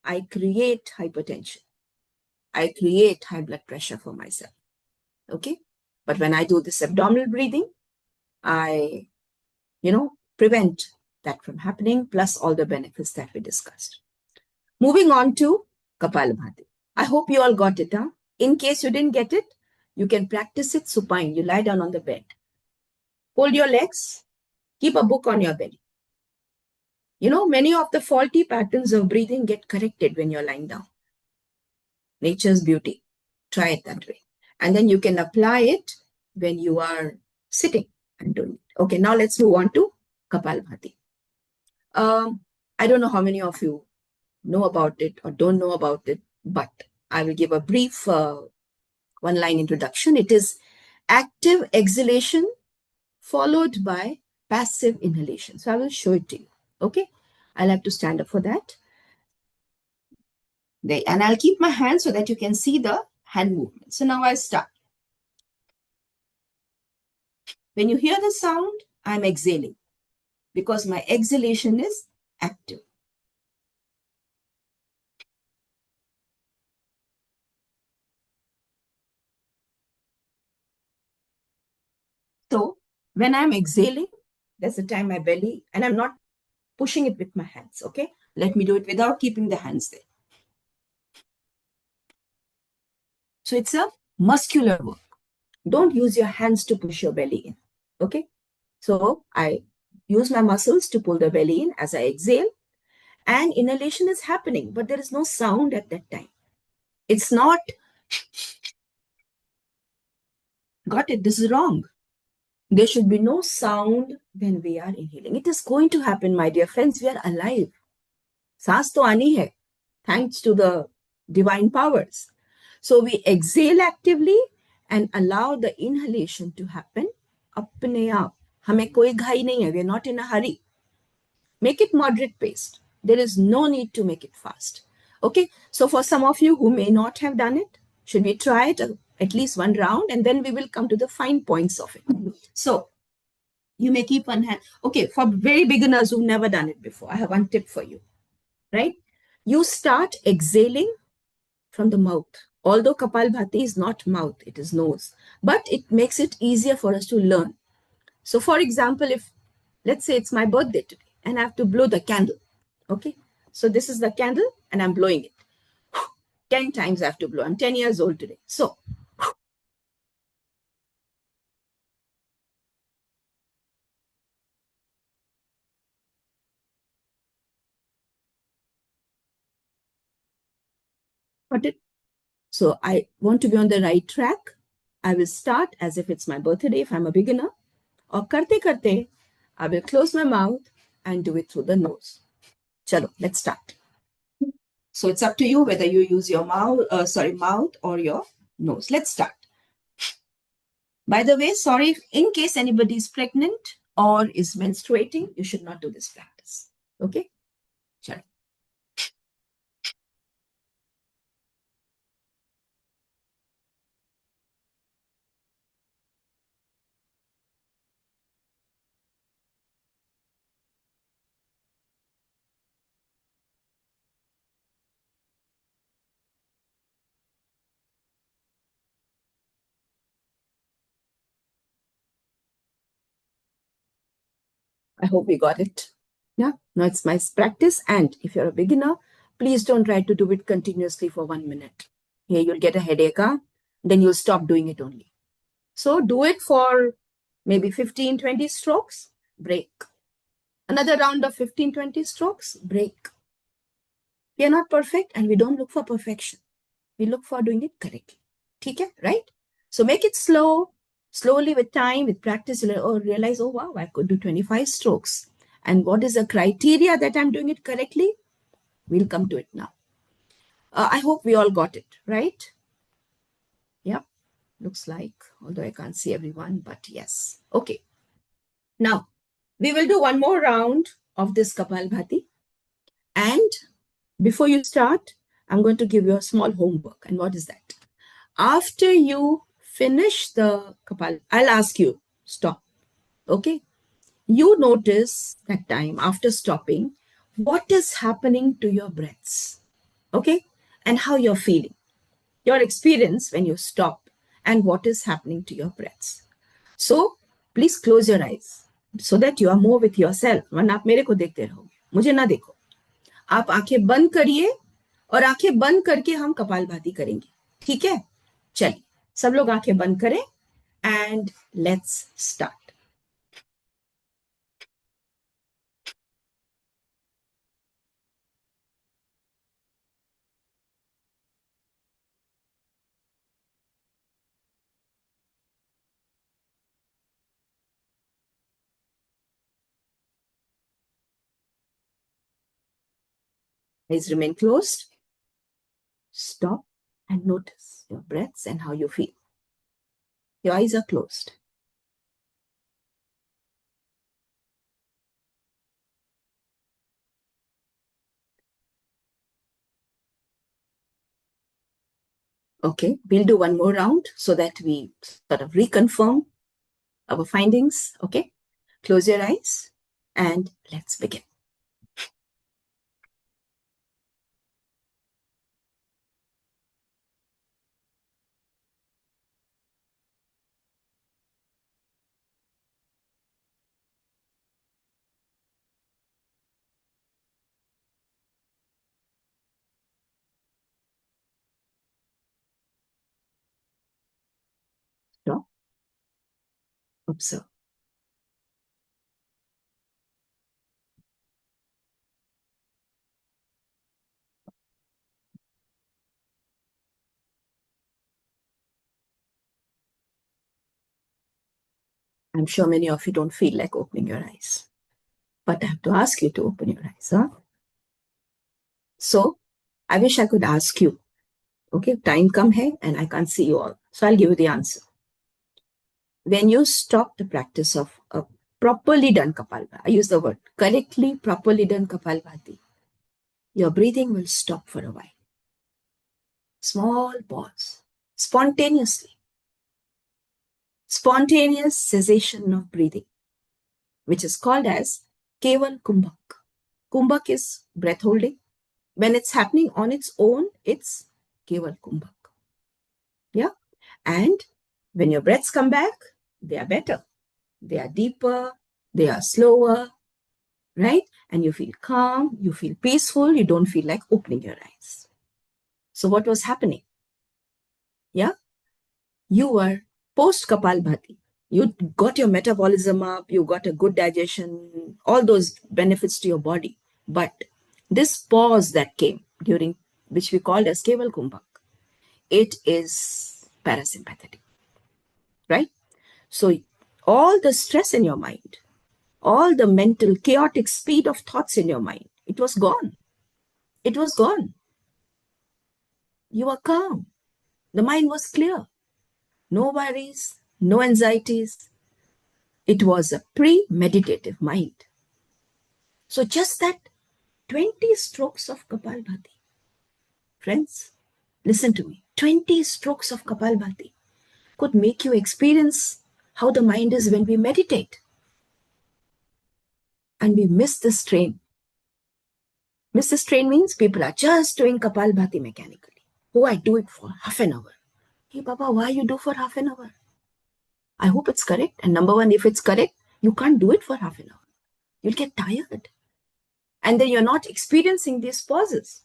[SPEAKER 2] I create hypertension. I create high blood pressure for myself. Okay? But when I do this abdominal breathing, I, prevent that from happening, plus all the benefits that we discussed. Moving on to Kapalabhati. I hope you all got it, huh? In case you didn't get it, you can practice it supine. You lie down on the bed. Hold your legs. Keep a book on your belly. Many of the faulty patterns of breathing get corrected when you're lying down. Nature's beauty. Try it that way. And then you can apply it when you are sitting and doing it. Okay, now let's move on to Kapalabhati. I don't know how many of you know about it or don't know about it, but I will give a brief one-line introduction. It is active exhalation followed by passive inhalation. So I will show it to you. Okay, I'll have to stand up for that. There, and I'll keep my hand so that you can see the hand movement. So now I'll start. When you hear the sound, I'm exhaling because my exhalation is active. So when I'm exhaling, that's the time my belly, and I'm not pushing it with my hands, okay? Let me do it without keeping the hands there. So it's a muscular work. Don't use your hands to push your belly in, okay? So I use my muscles to pull the belly in as I exhale, and inhalation is happening, but there is no sound at that time. It's not, got it, this is wrong. There should be no sound when we are inhaling. It is going to happen, my dear friends. We are alive. Saans to aani hai, thanks to the divine powers. So we exhale actively and allow the inhalation to happen apne aap. Hame koi ghai nahi hai. We are not in a hurry. Make it moderate paced. There is no need to make it fast. Okay, so for some of you who may not have done it, should we try it at least one round, and then we will come to the fine points of it. So you may keep one hand. Okay, for very beginners who've never done it before, I have one tip for you, right? You start exhaling from the mouth. Although Kapalbhati is not mouth, it is nose, but it makes it easier for us to learn. So for example, if let's say it's my birthday today and I have to blow the candle, okay? So this is the candle and I'm blowing it. 10 times I have to blow. I'm 10 years old today. So got it? So I want to be on the right track. I will start as if it's my birthday if I'm a beginner. Or karte karte, I will close my mouth and do it through the nose. Chalo, let's start. So it's up to you whether you use your mouth or your nose. Let's start. By the way, sorry, in case anybody is pregnant or is menstruating, you should not do this practice. Okay? Chalo. I hope we got it. Yeah, now it's my practice. And if you're a beginner, please don't try to do it continuously for 1 minute. Here you'll get a headache, then you'll stop doing it only. So do it for maybe 15, 20 strokes, break. Another round of 15, 20 strokes, break. We are not perfect and we don't look for perfection. We look for doing it correctly. Okay, right? So make it slow, slowly with time, with practice, you'll realize, oh, wow, I could do 25 strokes. And what is the criteria that I'm doing it correctly? We'll come to it now. I hope we all got it, right? Yep, looks like, although I can't see everyone, but yes. Okay. Now, we will do one more round of this Kapalbhati. And before you start, I'm going to give you a small homework. And what is that? After you finish the Kapal, I'll ask you, stop. Okay? You notice that time after stopping, what is happening to your breaths. Okay? And how you're feeling. Your experience when you stop and what is happening to your breaths. So, please close your eyes so that you are more with yourself. वरना आप मेरे को देखते रहोगे, मुझे ना देखो. आप आंखें बंद करिए और आंखें बंद करके हम कपालभाति करेंगे. ठीक है? चलिए, सब लोग आंखें बंद करें and let's start. Eyes remain closed. Stop and notice your breaths and how you feel. Your eyes are closed. Okay, we'll do one more round so that we sort of reconfirm our findings. Okay, close your eyes and let's begin. Stop. Observe. I'm sure many of you don't feel like opening your eyes, but I have to ask you to open your eyes. Huh? So I wish I could ask you. Okay, time come hai and I can't see you all. So I'll give you the answer. When you stop the practice of a properly done Kapalbhati, I use the word correctly, properly done Kapalbhati, your breathing will stop for a while. Small pause, spontaneously. Spontaneous cessation of breathing, which is called as Keval Kumbhak. Kumbhak is breath holding. When it's happening on its own, it's Keval Kumbhak. Yeah. And when your breaths come back, they are better. They are deeper, they are slower, right? And you feel calm, you feel peaceful, you don't feel like opening your eyes. So what was happening? Yeah. You were post Kapalbhati. You got your metabolism up, you got a good digestion, all those benefits to your body. But this pause that came during, which we called as Keval Kumbhak, it is parasympathetic, right? So all the stress in your mind, all the mental chaotic speed of thoughts in your mind, it was gone. It was gone. You were calm. The mind was clear. No worries, no anxieties. It was a pre-meditative mind. So just that 20 strokes of Kapalbhati. Friends, listen to me. 20 strokes of Kapalbhati could make you experience how the mind is when we meditate. And we miss this train. Miss this train means people are just doing Kapalbhati mechanically. Oh, I do it for half an hour. Hey, Baba, why you do for half an hour? I hope it's correct. And number one, if it's correct, you can't do it for half an hour. You'll get tired. And then you're not experiencing these pauses.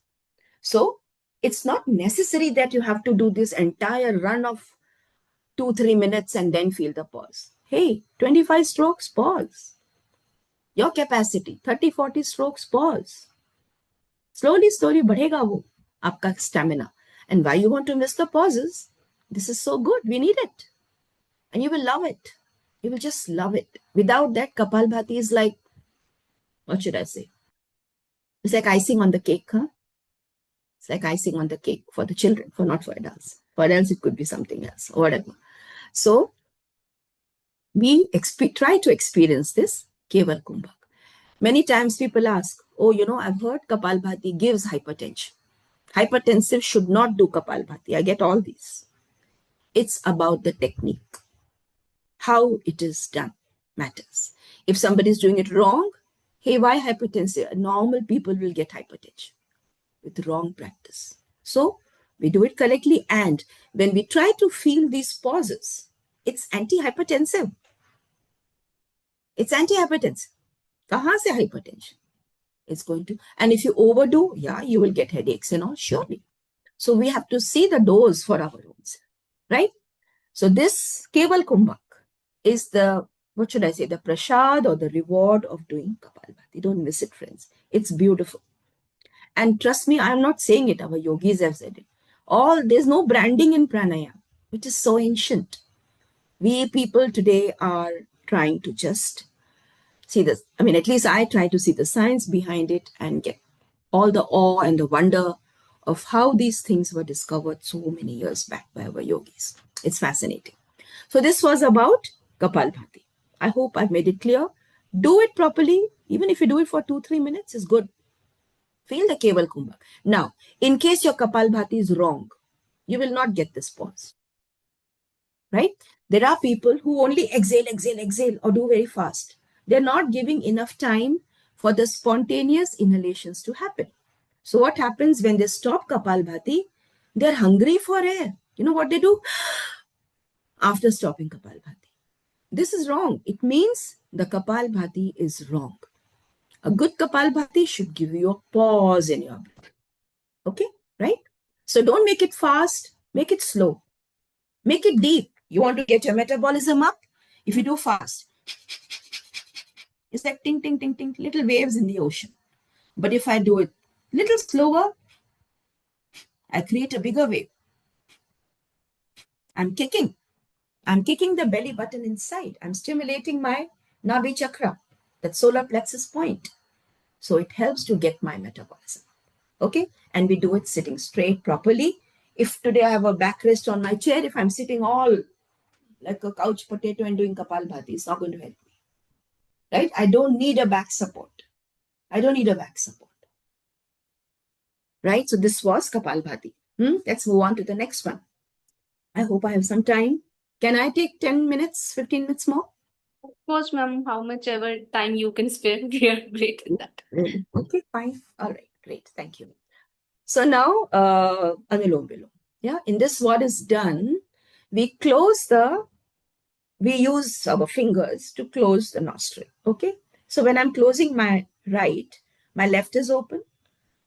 [SPEAKER 2] So it's not necessary that you have to do this entire run of 2-3 minutes and then feel the pause. Hey, 25 strokes, pause. Your capacity, 30-40 strokes, pause. Slowly, slowly बढ़ेगा वो आपका stamina. And why you want to miss the pauses? This is so good. We need it. And you will love it. You will just love it. Without that, Kapalbhati is like, what should I say? It's like icing on the cake, huh? It's like icing on the cake for the children, for not for adults. For adults, it could be something else or whatever. So we try to experience this Keval Kumbhak. Many times people ask, oh, I've heard Kapalbhati gives hypertension. Hypertensive should not do Kapalbhati. I get all these. It's about the technique. How it is done matters. If somebody is doing it wrong, hey, why hypertensive? Normal people will get hypertension with wrong practice. So we do it correctly. And when we try to feel these pauses, it's antihypertensive. It's antihypertensive. Kahan se hypertension? It's going to, and if you overdo, yeah, you will get headaches and all, surely. So we have to see the dose for our own self, right? So this Keval Kumbhak is the, what should I say, the prasad or the reward of doing Kapalbhati. Don't miss it, friends. It's beautiful. And trust me, I'm not saying it. Our yogis have said it. There's no branding in pranayama, which is so ancient. We people today are trying to just see this. I mean, at least I try to see the science behind it and get all the awe and the wonder of how these things were discovered so many years back by our yogis. It's fascinating. So this was about Kapalbhati. I hope I've made it clear. Do it properly. Even if you do it for 2-3 minutes, is good. Feel the Keval Kumbhak. Now, in case your Kapalbhati is wrong, you will not get this pause. Right? There are people who only exhale, exhale, exhale, or do very fast. They're not giving enough time for the spontaneous inhalations to happen. So what happens when they stop Kapalbhati? They're hungry for air. You know what they do? After stopping Kapalbhati. This is wrong. It means the Kapalbhati is wrong. A good Kapalbhati should give you a pause in your breath. Okay? Right? So don't make it fast. Make it slow. Make it deep. You want to get your metabolism up? If you do fast, it's like ting, ting, ting, ting, little waves in the ocean. But if I do it little slower, I create a bigger wave. I'm kicking. I'm kicking the belly button inside. I'm stimulating my Nabi chakra, that solar plexus point. So it helps to get my metabolism. Okay? And we do it sitting straight properly. If today I have a backrest on my chair, if I'm sitting all like a couch potato and doing Kapalbhati, it's not going to help me. Right? I don't need a back support. I don't need a back support. right? So this was Kapalbhati. Let's move on to the next one. I hope I have some time. Can I take 10 minutes, 15 minutes more?
[SPEAKER 1] Of course, ma'am, how much ever time you can spare, we are great with that.
[SPEAKER 2] Okay, fine. All right, great. Thank you. So now, Anulom Vilom. Yeah, in this, what is done, we use our fingers to close the nostril. Okay. So when I'm closing my right, my left is open.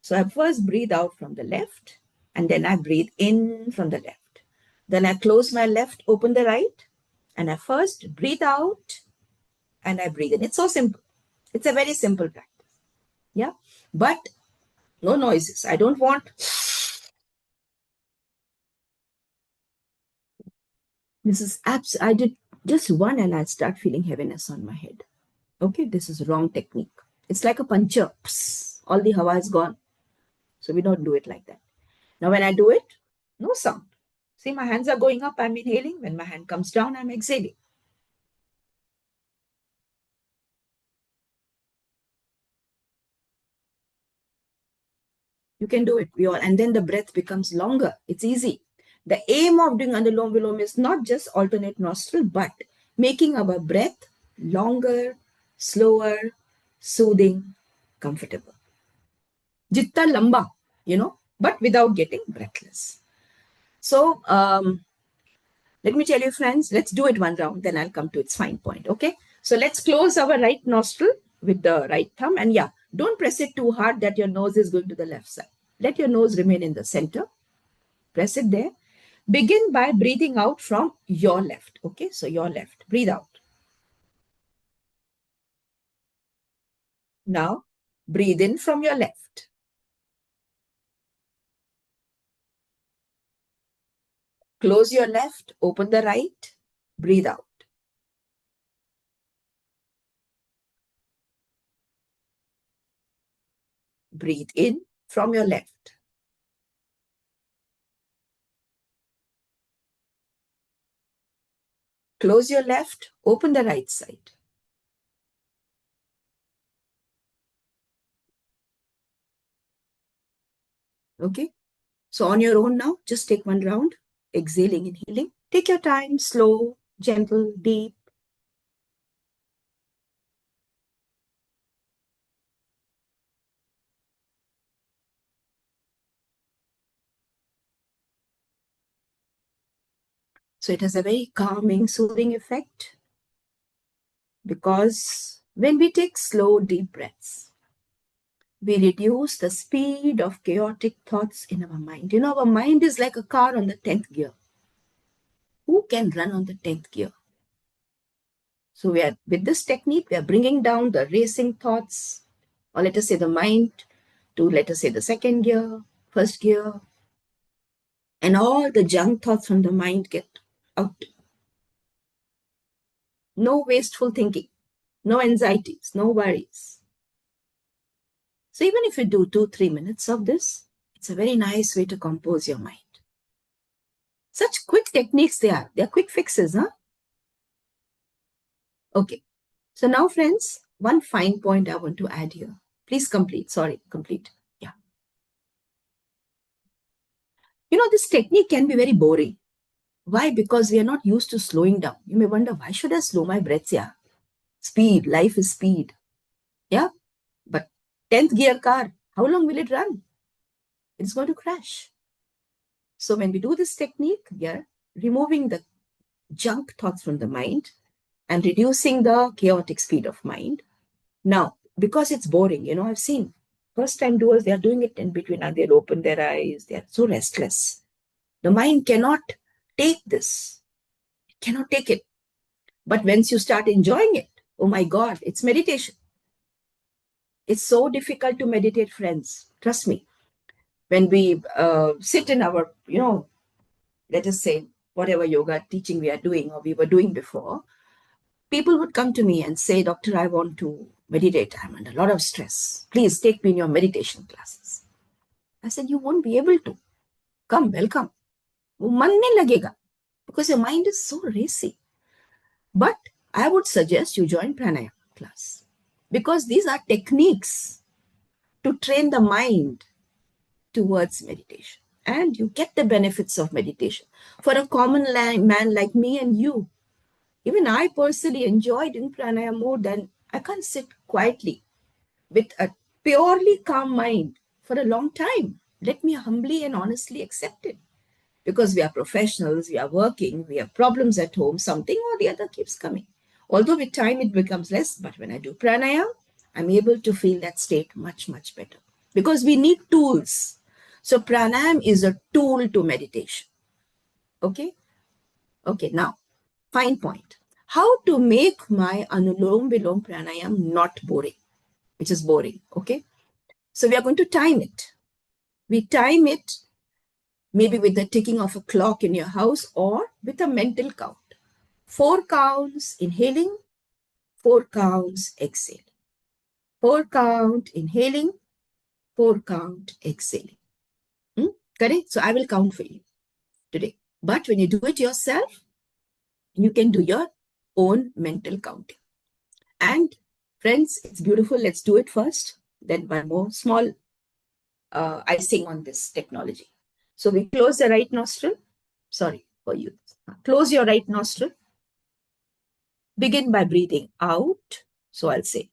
[SPEAKER 2] So I first breathe out from the left and then I breathe in from the left. Then I close my left, open the right, and I first breathe out and I breathe in. It's so simple. It's a very simple practice. Yeah. But no noises. I don't want. This is I did just one and I start feeling heaviness on my head. Okay, this is wrong technique. It's like a puncture. Psst, all the hawa is gone. So we don't do it like that. Now when I do it, no sound. See, my hands are going up, I'm inhaling. When my hand comes down, I'm exhaling. You can do it. And then the breath becomes longer. It's easy. The aim of doing Anulom Vilom is not just alternate nostril, but making our breath longer, slower, soothing, comfortable. Jitta lamba, but without getting breathless. So let me tell you, friends, let's do it one round, then I'll come to its fine point. Okay. So let's close our right nostril with the right thumb. And yeah, don't press it too hard that your nose is going to the left side. Let your nose remain in the center. Press it there. Begin by breathing out from your left. Okay. So your left. Breathe out. Now breathe in from your left. Close your left. Open the right. Breathe out. Breathe in from your left. Close your left, open the right side. Okay. So on your own now, just take one round, exhaling, inhaling. Take your time, slow, gentle, deep. So it has a very calming, soothing effect because when we take slow, deep breaths, we reduce the speed of chaotic thoughts in our mind. Our mind is like a car on the 10th gear. Who can run on the 10th gear? So with this technique, we are bringing down the racing thoughts, or let us say the mind, to let us say the second gear, first gear, and all the junk thoughts from the mind get out. No wasteful thinking, no anxieties, no worries. So even if you do 2-3 minutes of this, it's a very nice way to compose your mind. Such quick techniques they are. They are quick fixes, huh? Okay. So now, friends, one fine point I want to add here. Please complete. Sorry, complete. Yeah. This technique can be very boring. Why? Because we are not used to slowing down. You may wonder, why should I slow my breaths? Yeah. Speed. Life is speed. Yeah. But 10th gear car, how long will it run? It's going to crash. So when we do this technique, we are removing the junk thoughts from the mind and reducing the chaotic speed of mind. Now, because it's boring, I've seen first time doers, they are doing it in between and they'll open their eyes. They are so restless. The mind cannot take this. It cannot take it. But once you start enjoying it, oh my God, it's meditation. It's so difficult to meditate, friends. Trust me. When we sit in our, let us say, whatever yoga teaching we are doing or we were doing before, people would come to me and say, Doctor, I want to meditate. I'm under a lot of stress. Please take me in your meditation classes. I said, you won't be able to. Come, welcome. वो मन नहीं लगेगा because your mind is so racy. But I would suggest you join Pranayama class because these are techniques to train the mind towards meditation. And you get the benefits of meditation. For a common man like me and you, even I personally enjoy doing pranayama more than I can't sit quietly with a purely calm mind for a long time. Let me humbly and honestly accept it. Because we are professionals, we are working, we have problems at home, something or the other keeps coming. Although with time it becomes less, but when I do pranayama, I'm able to feel that state much, much better. Because we need tools. So pranayama is a tool to meditation. Okay? Okay, now, fine point. How to make my Anulom Vilom Pranayam not boring, which is boring. Okay? So we are going to time it. We time it maybe with the ticking of a clock in your house or with a mental count. 4 counts inhaling, 4 counts exhaling. 4 count inhaling, 4 count exhaling. Correct? So I will count for you today. But when you do it yourself, you can do your own mental counting. And friends, it's beautiful. Let's do it first. Then one more small icing on this technology. So we close the right nostril. Sorry for you. Close your right nostril. Begin by breathing out. So I'll say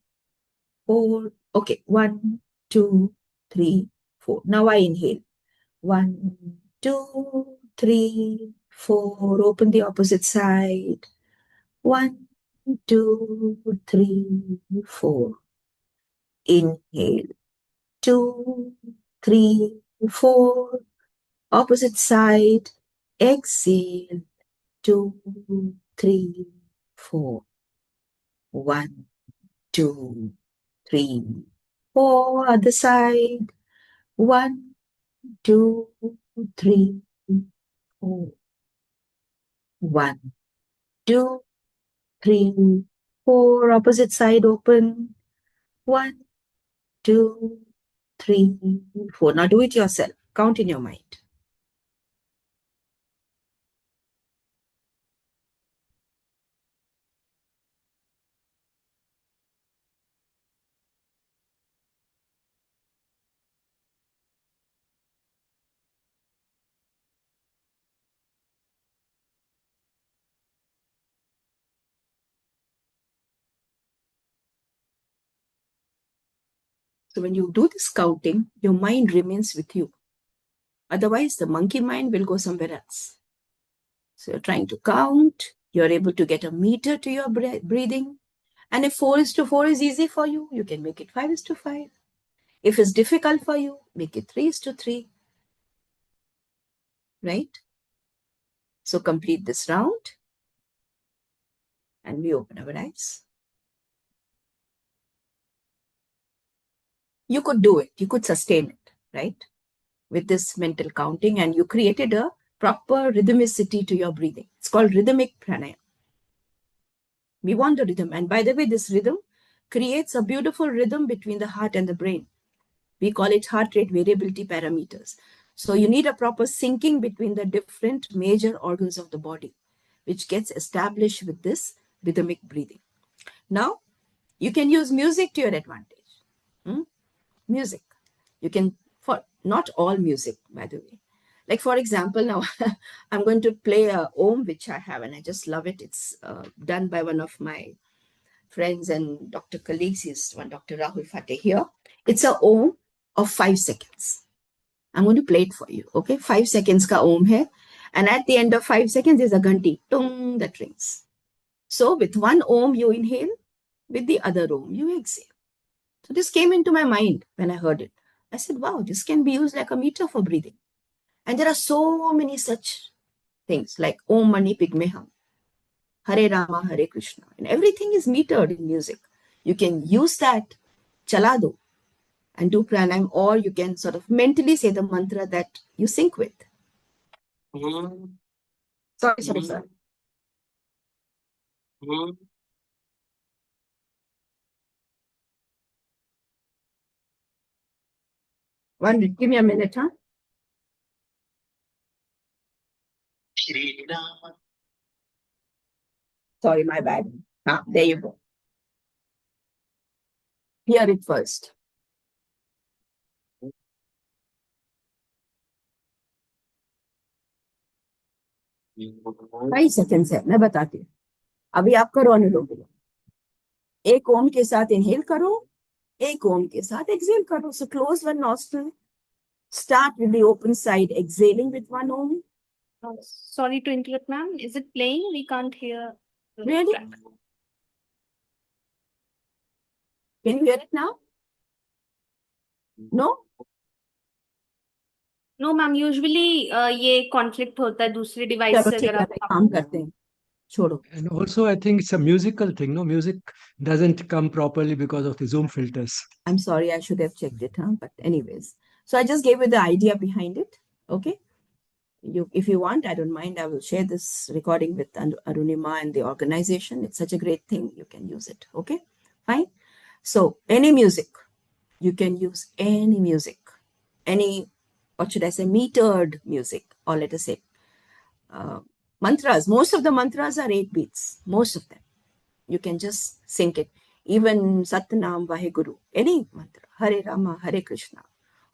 [SPEAKER 2] 4. Okay, 1, 2, 3, 4. Now I inhale. 1, 2, 3, 4. Open the opposite side. 1, 2, 3, 4. Inhale. 2, 3, 4. Opposite side. Exhale. 2, 3, 4. 1, 2, 3, 4. Other side. 1, 2, 3, 4. 1, 2, 3, 4. Opposite side open. 1, 2, 3, 4. Now do it yourself. Count in your mind. So when you do this counting, your mind remains with you. Otherwise, the monkey mind will go somewhere else. So you're trying to count. You're able to get a meter to your breathing. And if 4:4 is easy for you, you can make it 5:5. If it's difficult for you, make it 3:3. Right? So complete this round. And we open our eyes. You could do it. You could sustain it, right? With this mental counting, and you created a proper rhythmicity to your breathing. It's called rhythmic pranayama. We want the rhythm. And by the way, this rhythm creates a beautiful rhythm between the heart and the brain. We call it heart rate variability parameters. So you need a proper syncing between the different major organs of the body, which gets established with this rhythmic breathing. Now, you can use music to your advantage. Music. You can, for not all music, by the way. Like, for example, now I'm going to play a Om, which I have, and I just love it. It's done by one of my friends and Dr. colleagues. He's one Dr. Rahul Fateh here. It's a Om of 5 seconds. I'm going to play it for you, okay? 5 seconds ka Om hai. And at the end of 5 seconds, there's a ganti, tung, that rings. So with one Om, you inhale. With the other Om, you exhale. So this came into my mind when I heard it. I said, wow, this can be used like a meter for breathing. And there are so many such things like Om Mani Pigmeham, Hare Rama, Hare Krishna. And everything is metered in music. You can use that chalado and do pranayam, or you can sort of mentally say the mantra that you sync with. Sorry, sir. One minute, give me a minute, huh? Sorry, my bad. There you go. Hear it first. 5 seconds है, मैं बताती हूँ। अभी आप करो अनुलोम विलोम। एक ओम के साथ इनहेल करो, एक ओम के साथ एक्सहेल करो. So close one nostril, start with the open side, exhaling with one om.
[SPEAKER 1] Sorry to interrupt, ma'am. Is it playing? We can't hear the
[SPEAKER 2] Really?
[SPEAKER 1] track.
[SPEAKER 2] Can you hear it now? No?
[SPEAKER 1] No, ma'am. Usually ये conflict होता है दूसरे device
[SPEAKER 2] चलो
[SPEAKER 1] से
[SPEAKER 2] ठीक
[SPEAKER 1] अगर
[SPEAKER 2] है,
[SPEAKER 1] आप
[SPEAKER 2] भाई काम करते हैं, छोड़ो.
[SPEAKER 3] And also, I think it's a musical thing. No, music doesn't come properly because of the Zoom filters.
[SPEAKER 2] I'm sorry, I should have checked it, huh? But anyways, so I just gave you the idea behind it. Okay, if you want, I don't mind. I will share this recording with Arunima and the organization. It's such a great thing. You can use it. Okay, fine. So any music, you can use any music, any, what should I say, metered music, or let us say mantras. Most of the mantras are 8 beats. Most of them. You can just sync it. Even Satnam Vaheguru, any mantra, Hare Rama, Hare Krishna,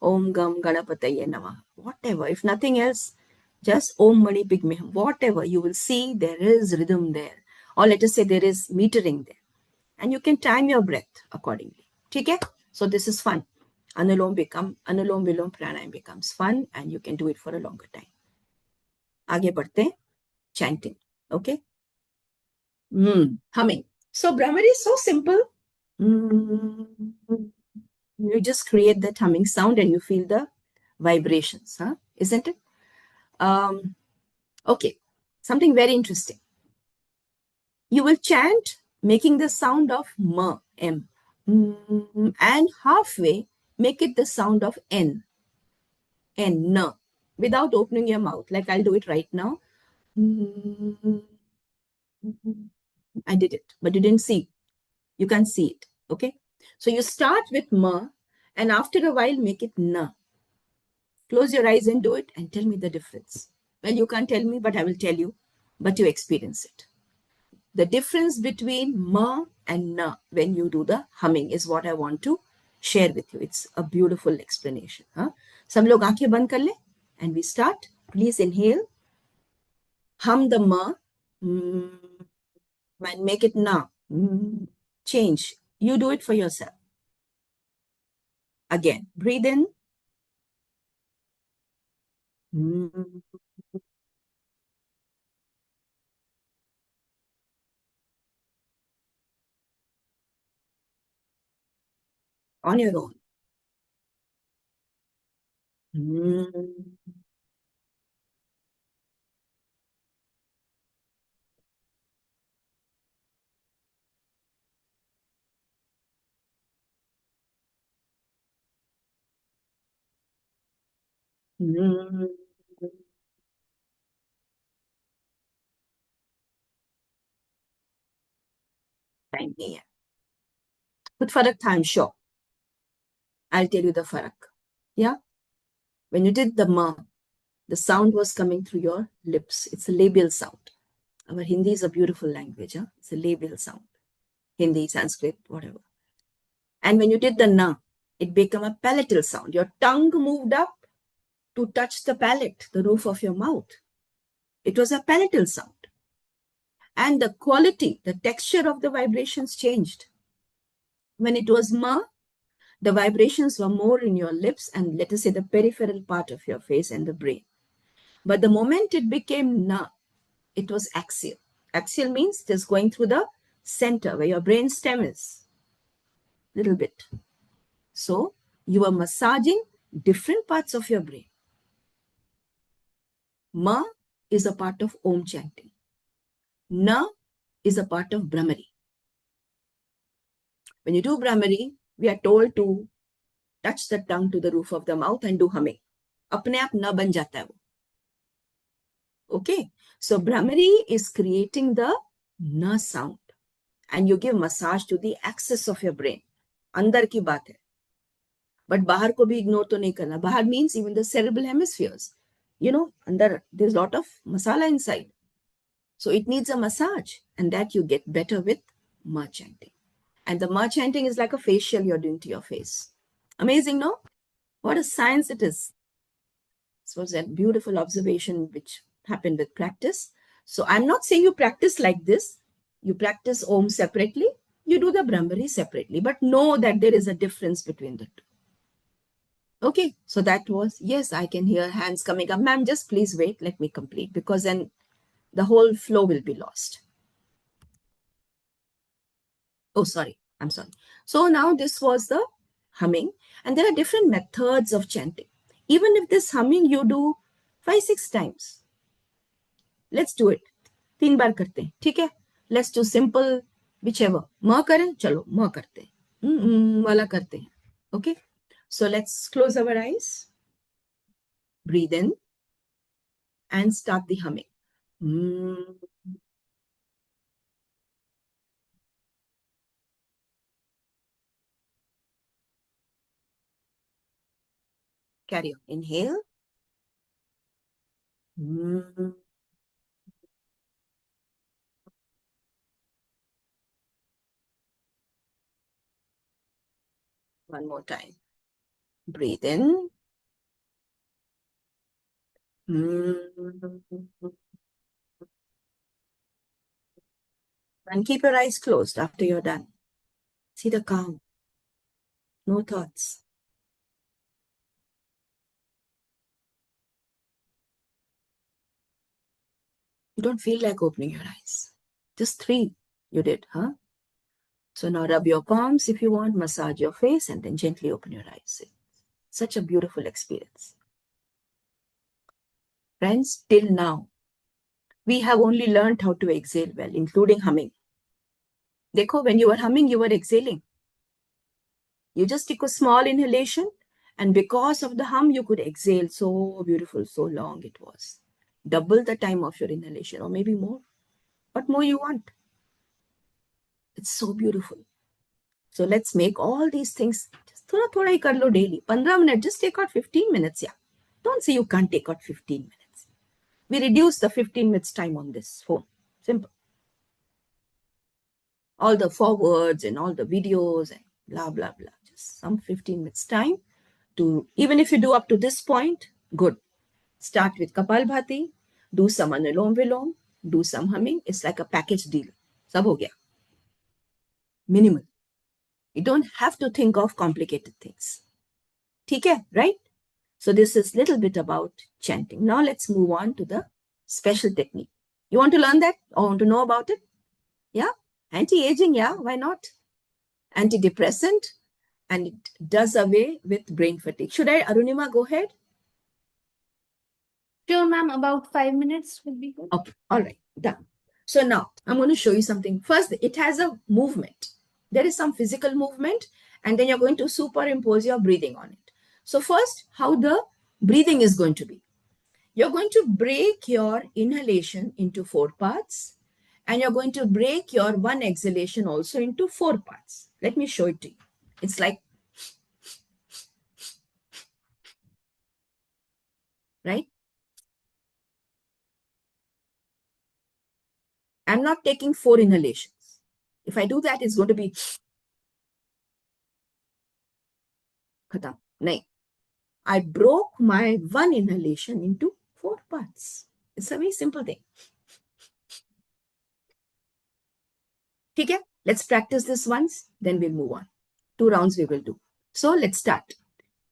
[SPEAKER 2] Om Gam Ganapataye Namah, whatever. If nothing else, just Om Mani Pigmeham, whatever. You will see there is rhythm there. Or let us say there is metering there. And you can time your breath accordingly. Okay? So this is fun. Anulom Vilom Pranayam becomes fun, and you can do it for a longer time. आगे बढ़ते, chanting. Okay? Humming. So Brahmari is so simple. You just create that humming sound and you feel the vibrations, huh? Isn't it? Okay, something very interesting. You will chant making the sound of M, and halfway make it the sound of N, without opening your mouth. Like I'll do it right now. I did it, but you didn't see. You can't see it. Okay. So you start with ma, and after a while make it na. Close your eyes and do it and tell me the difference. Well, you can't tell me, but I will tell you, but you experience it. The difference between ma and na when you do the humming is what I want to share with you. It's a beautiful explanation. Huh? Some log aankhein band kar le, and we start. Please inhale. Hum the ma. And make it na. Change. You do it for yourself. Again, breathe in. On your own. Time नहीं है. कुछ फर्क था, I'm sure. I'll tell you the farak. Yeah? When you did the ma, the sound was coming through your lips. It's a labial sound. Our Hindi is a beautiful language. Huh? It's a labial sound. Hindi, Sanskrit, whatever. And when you did the na, it became a palatal sound. Your tongue moved up to touch the palate, the roof of your mouth. It was a palatal sound. And the quality, the texture of the vibrations changed. When it was ma, the vibrations were more in your lips and, let us say, the peripheral part of your face and the brain. But the moment it became na, it was axial. Axial means just going through the center where your brain stem is. Little bit. So you are massaging different parts of your brain. Ma is a part of Om chanting. Na is a part of Brahmari. When you do Brahmari, we are told to touch the tongue to the roof of the mouth and do humming. अपने आप ना बन जाता है वो. Okay, so Brahmari is creating the na sound, and you give massage to the axis of your brain. अंदर की बात है, but बाहर को भी ignore तो नहीं करना. बाहर means even the cerebral hemispheres. You know, अंदर there's a lot of masala inside, so it needs a massage, and that you get better with ma chanting. And the ma chanting is like a facial you're doing to your face. Amazing, no? What a science it is. This was a beautiful observation which happen with practice. So I'm not saying you practice like this. You practice Om separately. You do the Brahmari separately. But know that there is a difference between the two. Okay, so that was, yes, I can hear hands coming up. Ma'am, just please wait. Let me complete, because then the whole flow will be lost. Oh, sorry. I'm sorry. So now this was the humming. And there are different methods of chanting. Even if this humming you do 5-6 times. Let's do it. 3 बार करते हैं, ठीक है? Let's do simple, whichever. म करें, चलो म करते हैं. वाला करते हैं. Okay? So let's close our eyes. Breathe in and start the humming. Carry on. Inhale. One more time. Breathe in. And keep your eyes closed after you're done. See the calm. No thoughts. You don't feel like opening your eyes. Just 3 you did, huh? So now rub your palms if you want, massage your face, and then gently open your eyes. Such a beautiful experience. Friends, till now, we have only learned how to exhale well, including humming. Dekho, when you were humming, you were exhaling. You just took a small inhalation, and because of the hum, you could exhale. So beautiful, so long it was. Double the time of your inhalation, or maybe more. What more you want? It's so beautiful. So let's make all these things. Just thoda hi kar lo daily. 15 minutes, just take out 15 minutes. Yeah. Don't say you can't take out 15 minutes. We reduce the 15 minutes time on this phone. Simple. All the forwards and all the videos and blah, blah, blah. Just some 15 minutes time to, even if you do up to this point, good. Start with Kapalbhati, do some Anulom Vilom, do some humming. It's like a package deal. Sab ho gaya. Minimal. You don't have to think of complicated things. Okay, right? So this is a little bit about chanting. Now let's move on to the special technique. You want to learn that or want to know about it? Yeah? Anti-aging, yeah, why not? Antidepressant, and it does away with brain fatigue. Should I, Arunima, go ahead?
[SPEAKER 1] Sure, ma'am. About 5 minutes would be good.
[SPEAKER 2] Okay, all right, done. So now I'm going to show you something. First, it has a movement. There is some physical movement, and then you're going to superimpose your breathing on it. So first, how the breathing is going to be. You're going to break your inhalation into 4 parts, and you're going to break your one exhalation also into 4 parts. Let me show it to you. It's like, right? I'm not taking 4 inhalations. If I do that, it's going to be khatam. Nahin. I broke my one inhalation into 4 parts. It's a very simple thing. Okay, let's practice this once, then we'll move on. 2 rounds we will do. So let's start.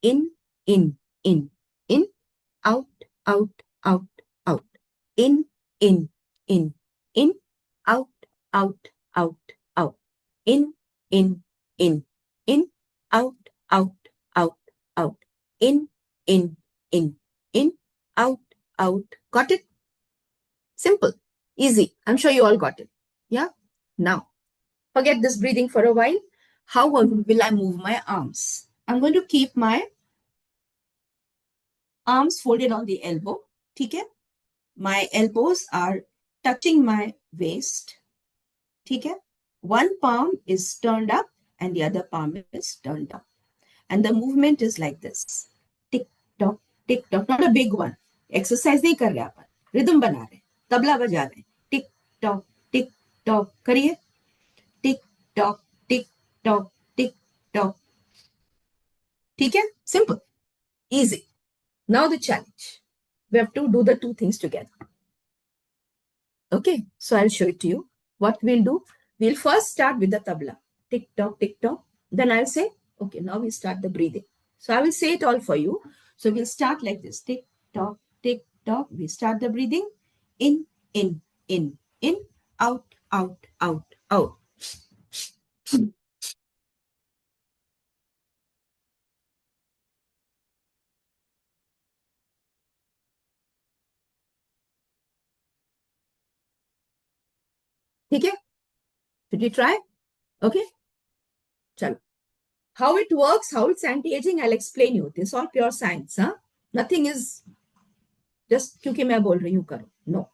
[SPEAKER 2] In, in, in, in, out, out, out, out. In, in, in, in, out, out, out, out. In, in, in, in, out, out, out, out. In, in, out, out. Got it? Simple, easy. I'm sure you all got it. Yeah? Now, forget this breathing for a while. How will I move my arms? I'm going to keep my arms folded on the elbow. Okay? My elbows are touching my waist. Okay? One palm is turned up and the other palm is turned down. And the movement is like this. Tick tock, tick tock. Not a big one. Exercise nahi kar rahe apan. Rhythm bana rahe. Tabla baja rahe. Tick tock, tick tock. Kariye. Tick tock, tick tock, tick tock. Okay? Simple. Easy. Now the challenge. We have to do the 2 things together. Okay, so I'll show it to you. What we'll do, we'll first start with the tabla. Tick tock, tick tock. Then I'll say, okay, now we start the breathing. So I will say it all for you. So we'll start like this. Tick tock, tick tock. We start the breathing. In, in, in, out, out, out, out. Okay? Did you try? Okay? Chalo. How it works, how it's anti-aging, I'll explain you. This is all pure science. Huh? Nothing is just क्योंकि मैं बोल रही हूँ करो. No.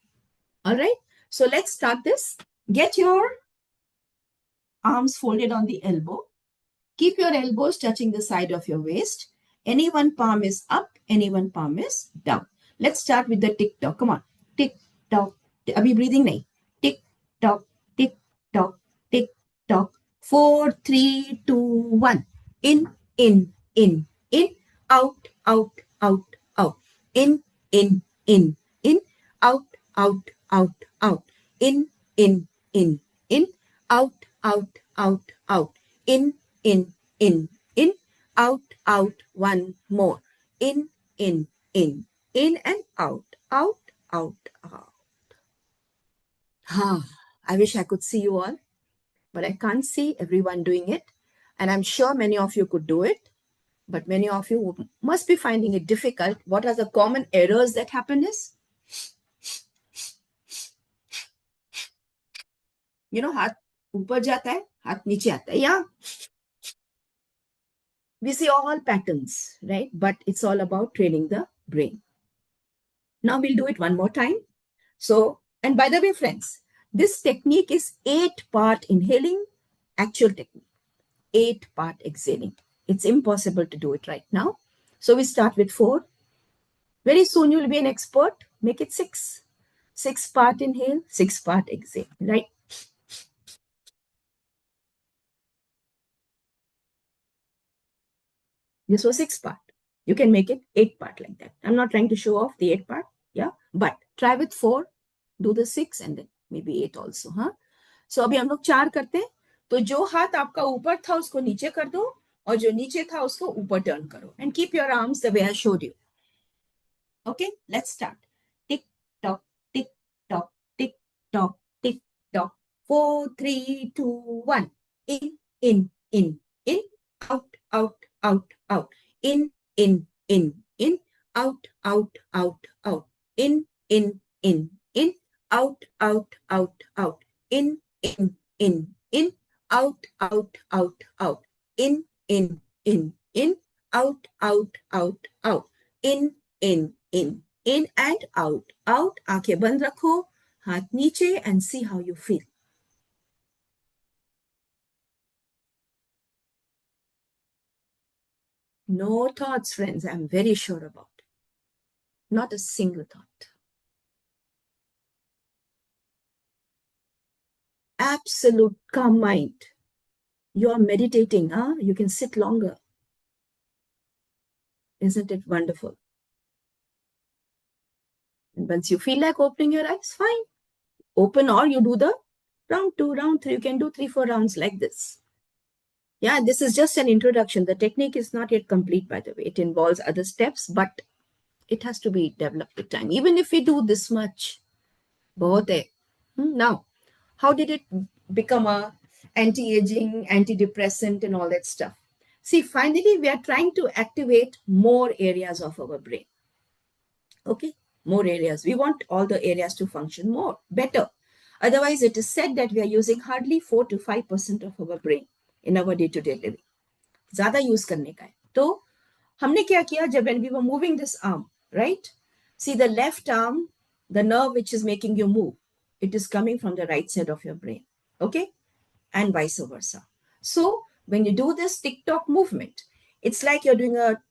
[SPEAKER 2] All right. So let's start this. Get your arms folded on the elbow. Keep your elbows touching the side of your waist. Any one palm is up, any one palm is down. Let's start with the tick tock. Come on. Tick tock. Abhi breathing nahi. Tick tock, tick tock, tick tock. 4, 3, 2, 1. In, in, out, out, out, out. In, out, out, out, out. In, out, out, out, out. In, out, out. One more. In, and out, out, out, out. I wish I could see you all, but I can't see everyone doing it. And I'm sure many of you could do it, but many of you must be finding it difficult. What are the common errors that happen is, you know, हाथ ऊपर जाता है, हाथ नीचे आता है. Yeah. We see all patterns, right? But it's all about training the brain. Now we'll do it one more time. So, and by the way, friends, this technique is 8-part inhaling, actual technique, 8-part exhaling. It's impossible to do it right now. So we start with 4. Very soon you'll be an expert. Make it 6. 6-part inhale, 6-part exhale, right? This was 6-part. You can make it 8-part like that. I'm not trying to show off the 8-part, yeah, but try with 4, do the 6 and then maybe 8 also, huh? So अभी हम लोग 4 करते हैं. तो जो हाथ आपका ऊपर था उसको नीचे कर दो और जो नीचे था उसको ऊपर टर्न करो and keep your arms the way I showed you. Okay, let's start. Tick tock, tick tock, tick tock, tick tock. 4, 3, 2, 1. In, out, out, out, out. In, out, out, out, out. In, out, out, out, out. In, out, out, out, out. In, out, out, out, out. In, and out, out. आंखें बंद रखो, हाथ नीचे and see how you feel. No thoughts, friends, I'm very sure about. Not a single thought. Absolute calm mind. You are meditating, huh? You can sit longer. Isn't it wonderful? And once you feel like opening your eyes, fine. Open, or you do the round 2, round 3. You can do 3, 4 rounds like this. Yeah, this is just an introduction. The technique is not yet complete, by the way. It involves other steps, but it has to be developed with time. Even if we do this much, bahut hai. Now, how did it become a anti-aging, antidepressant and all that stuff? See, finally, we are trying to activate more areas of our brain. Okay, more areas. We want all the areas to function more, better. Otherwise, it is said that we are using hardly 4 to 5% of our brain in our day-to-day living. ज़्यादा use करने का है. तो हमने क्या किया जब when we were moving this arm, right? See the left arm, the nerve which is making you move, it is coming from the right side of your brain, okay? And vice versa. So when you do this tick-tock movement, it's like you're doing a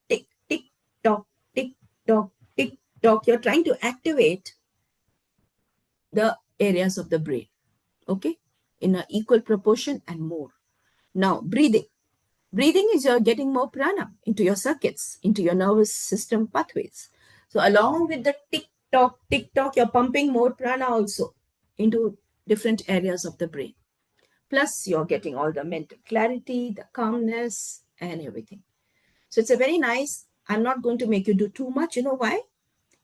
[SPEAKER 2] tick, tick, tock, tick, tock, tick, tock. You're trying to activate the areas of the brain, okay? In an equal proportion and more. Now, breathing. Breathing is you're getting more prana into your circuits, into your nervous system pathways. So along with the tick, TikTok, you're pumping more prana also into different areas of the brain. Plus, you're getting all the mental clarity, the calmness, and everything. So it's a very nice. I'm not going to make you do too much. You know why?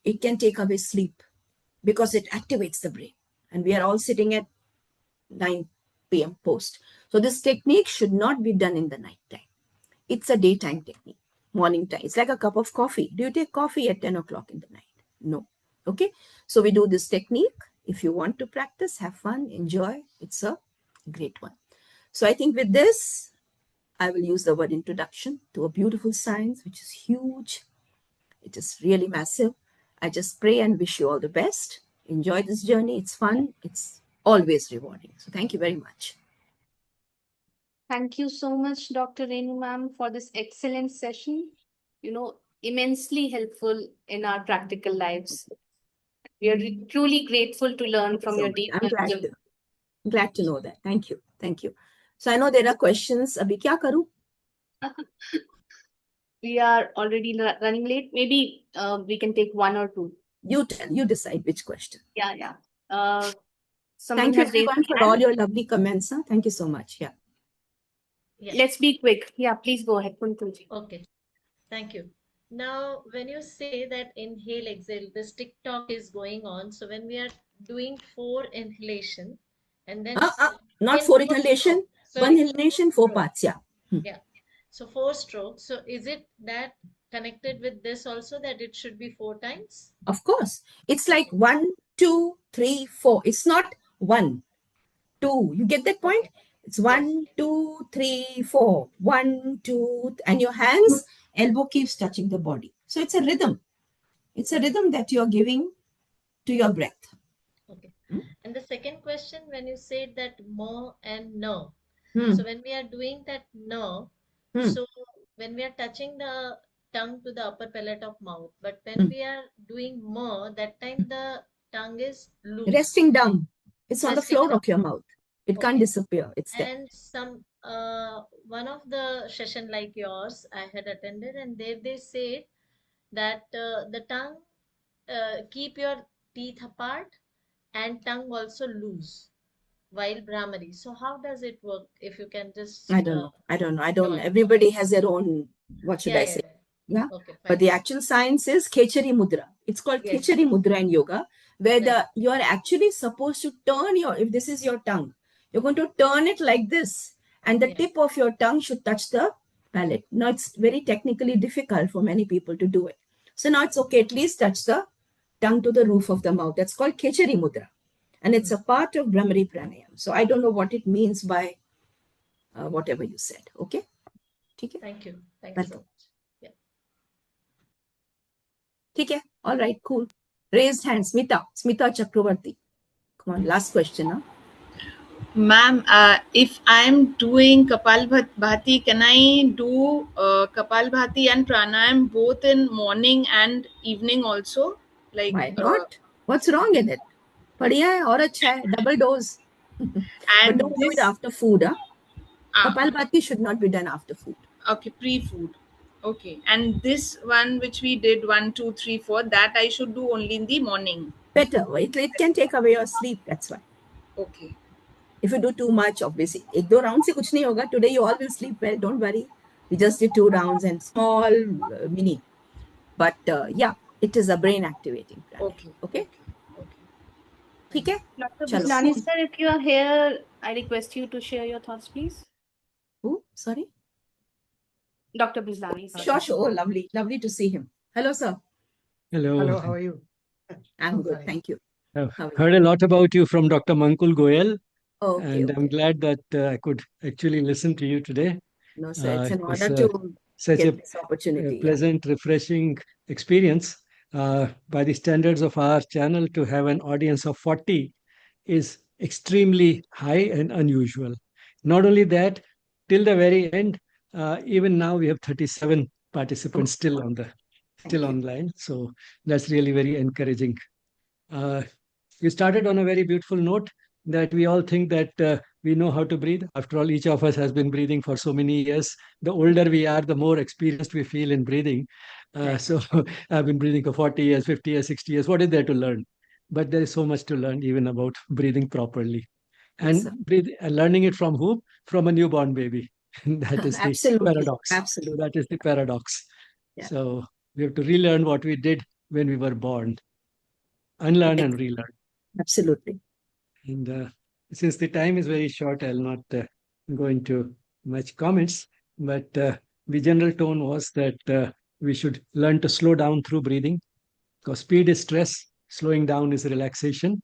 [SPEAKER 2] It can take away sleep because it activates the brain. And we are all sitting at 9 p.m. post. So this technique should not be done in the night time. It's a daytime technique, morning time. It's like a cup of coffee. Do you take coffee at 10 o'clock in the night? No. Okay. So we do this technique. If you want to practice, have fun, enjoy. It's a great one. So I think with this, I will use the word introduction to a beautiful science, which is huge. It is really massive. I just pray and wish you all the best. Enjoy this journey. It's fun. It's always rewarding. So thank you very much.
[SPEAKER 1] Thank you so much, Dr. Renu ma'am, for this excellent session. Immensely helpful in our practical lives. We are truly grateful to learn from your deep
[SPEAKER 2] I'm
[SPEAKER 1] wisdom.
[SPEAKER 2] glad to know that. Thank you. Thank you. So I know there are questions. Abhi kya karu?
[SPEAKER 1] We are already running late. Maybe we can take one or two.
[SPEAKER 2] You tell. You decide which question.
[SPEAKER 1] Yeah.
[SPEAKER 2] Thank you everyone for all your lovely comments. Huh? Thank you so much. Yeah.
[SPEAKER 1] Let's be quick. Yeah, please go ahead, Kuntuji.
[SPEAKER 4] Okay. Thank you. Now, when you say that inhale, exhale, this TikTok is going on. So when we are doing 4 inhalation and then
[SPEAKER 2] not 4 inhalation, 1 inhalation, 4 parts. Yeah.
[SPEAKER 4] Yeah. So 4 strokes. So is it that connected with this also that it should be 4 times?
[SPEAKER 2] Of course. It's like 1, 2, 3, 4. It's not 1, 2. You get that point? It's 1, 2, 3, 4. 1, 2, and your hands, elbow keeps touching the body. So it's a rhythm. It's a rhythm that you're giving to your breath.
[SPEAKER 4] Okay. And the second question, when you said that mo and no. So when we are doing that no, so when we are touching the tongue to the upper palate of mouth, but when we are doing mo, that time the tongue is loose.
[SPEAKER 2] Resting down. It's on the floor of your mouth. It can't disappear. It's there.
[SPEAKER 4] And some one of the session like yours I had attended, and there they said that the tongue keep your teeth apart and tongue also loose while Brahmari. So how does it work? If you can just
[SPEAKER 2] I don't know. Everybody has their own, what should I say? Yeah.
[SPEAKER 4] Okay,
[SPEAKER 2] but the actual science is Khechari Mudra. It's called Khechari Mudra in yoga, where you are actually supposed to turn if this is your tongue, you're going to turn it like this, and the tip of your tongue should touch the palate. Now it's very technically difficult for many people to do it. So now it's okay, at least touch the tongue to the roof of the mouth. That's called Khechari Mudra. And it's a part of Brahmari Pranayama. So I don't know what it means by whatever you said. Okay?
[SPEAKER 4] Thank you. Thank you so much.
[SPEAKER 2] Okay, all right, cool. Raised hand, Smita Chakravarti. Come on, last question. Huh?
[SPEAKER 5] Ma'am, if I'm doing Kapalbhati, can I do Kapalbhati and Pranayam both in morning and evening also? Like,
[SPEAKER 2] why not? What's wrong in it? Padhiya hai, aur acha hai, double dose. But don't do it after food. Huh? Kapalbhati should not be done after food.
[SPEAKER 5] Okay, pre-food. Okay, and this one which we did 1, 2, 3, 4, that I should do only in the morning.
[SPEAKER 2] Better. It can take away your sleep. That's why.
[SPEAKER 5] Okay.
[SPEAKER 2] If you do too much, obviously, 1-2 rounds se kuch nahi hoga. Today you all will sleep well. Don't worry. We just did 2 rounds and small, mini. But yeah, it is a brain activating. Okay. Okay.
[SPEAKER 1] Dr. Bislani sir, if you are here, I request you to share your thoughts, please.
[SPEAKER 2] Who? Sorry.
[SPEAKER 1] Dr. Bislani sir.
[SPEAKER 2] Sure. Oh, lovely to see him. Hello, sir.
[SPEAKER 3] Hello,
[SPEAKER 6] how are you?
[SPEAKER 2] I'm good, thank you.
[SPEAKER 3] I've heard a lot about you from Dr. Mankul Goyal.
[SPEAKER 2] Okay.
[SPEAKER 3] I'm glad that I could actually listen to you today.
[SPEAKER 2] No, sir, it's an honor to get this opportunity.
[SPEAKER 3] Pleasant, refreshing experience. By the standards of our channel, to have an audience of 40 is extremely high and unusual. Not only that, till the very end, even now we have 37 participants still online. So that's really very encouraging. You started on a very beautiful note that we all think that we know how to breathe. After all, each of us has been breathing for so many years. The older we are, the more experienced we feel in breathing. So I've been breathing for 40 years, 50 years, 60 years. What is there to learn? But there is so much to learn even about breathing properly.
[SPEAKER 2] Yes, sir.
[SPEAKER 3] And learning it from whom? From a newborn baby. That is the
[SPEAKER 2] Absolutely.
[SPEAKER 3] paradox.
[SPEAKER 2] Absolutely.
[SPEAKER 3] That is the paradox.
[SPEAKER 2] Yeah.
[SPEAKER 3] So we have to relearn what we did when we were born, unlearn and relearn.
[SPEAKER 2] Absolutely.
[SPEAKER 3] And since the time is very short, I'll not go into much comments. But the general tone was that we should learn to slow down through breathing, because speed is stress, slowing down is relaxation.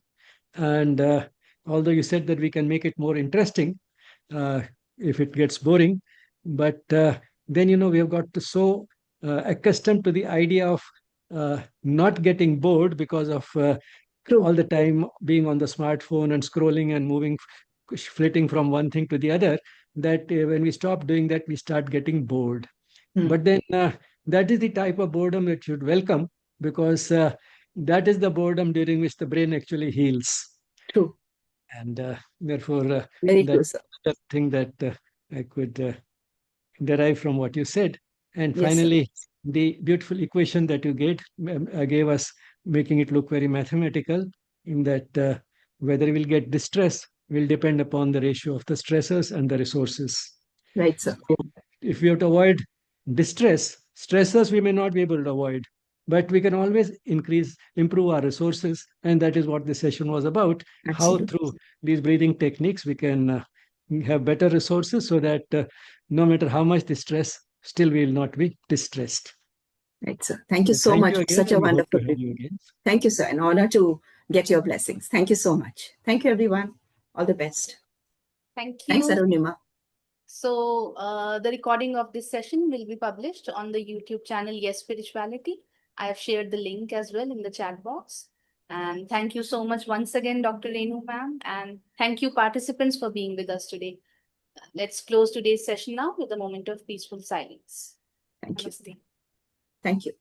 [SPEAKER 3] And although you said that we can make it more interesting uh, if it gets boring, but then we have got to so accustomed to the idea of not getting bored because of
[SPEAKER 2] True.
[SPEAKER 3] all the time being on the smartphone and scrolling and moving, flitting from one thing to the other, that when we stop doing that, we start getting bored. But then that is the type of boredom it should welcome, because that is the boredom during which the brain actually heals.
[SPEAKER 2] True.
[SPEAKER 3] And therefore,
[SPEAKER 2] Very true,
[SPEAKER 3] that's
[SPEAKER 2] sir.
[SPEAKER 3] the thing that I could derive from what you said. And
[SPEAKER 2] Yes, sir.
[SPEAKER 3] finally, the beautiful equation that you gave us, making it look very mathematical, in that whether we will get distress will depend upon the ratio of the stressors and the resources.
[SPEAKER 2] Right, sir.
[SPEAKER 3] So if we have to avoid distress, stressors we may not be able to avoid, but we can always improve our resources. And that is what this session was about.
[SPEAKER 2] Absolutely.
[SPEAKER 3] How through these breathing techniques we can have better resources, so that no matter how much distress, still we will not be distressed.
[SPEAKER 2] Right, sir. Thank you so
[SPEAKER 3] Thank
[SPEAKER 2] much
[SPEAKER 3] you
[SPEAKER 2] for
[SPEAKER 3] again,
[SPEAKER 2] such a
[SPEAKER 3] and we hope
[SPEAKER 2] wonderful
[SPEAKER 3] to have you again.
[SPEAKER 2] Thank you, sir. An honor to get your blessings. Thank you so much. Thank you, everyone. All the best.
[SPEAKER 1] Thank you.
[SPEAKER 2] Thanks, Arunima.
[SPEAKER 1] So the recording of this session will be published on the YouTube channel Yes Spirituality. I have shared the link as well in the chat box. And thank you so much once again, Dr. Renu ma'am. And thank you participants for being with us today. Let's close today's session now with a moment of peaceful silence.
[SPEAKER 2] Thank you.
[SPEAKER 1] Namaste.
[SPEAKER 2] Thank you.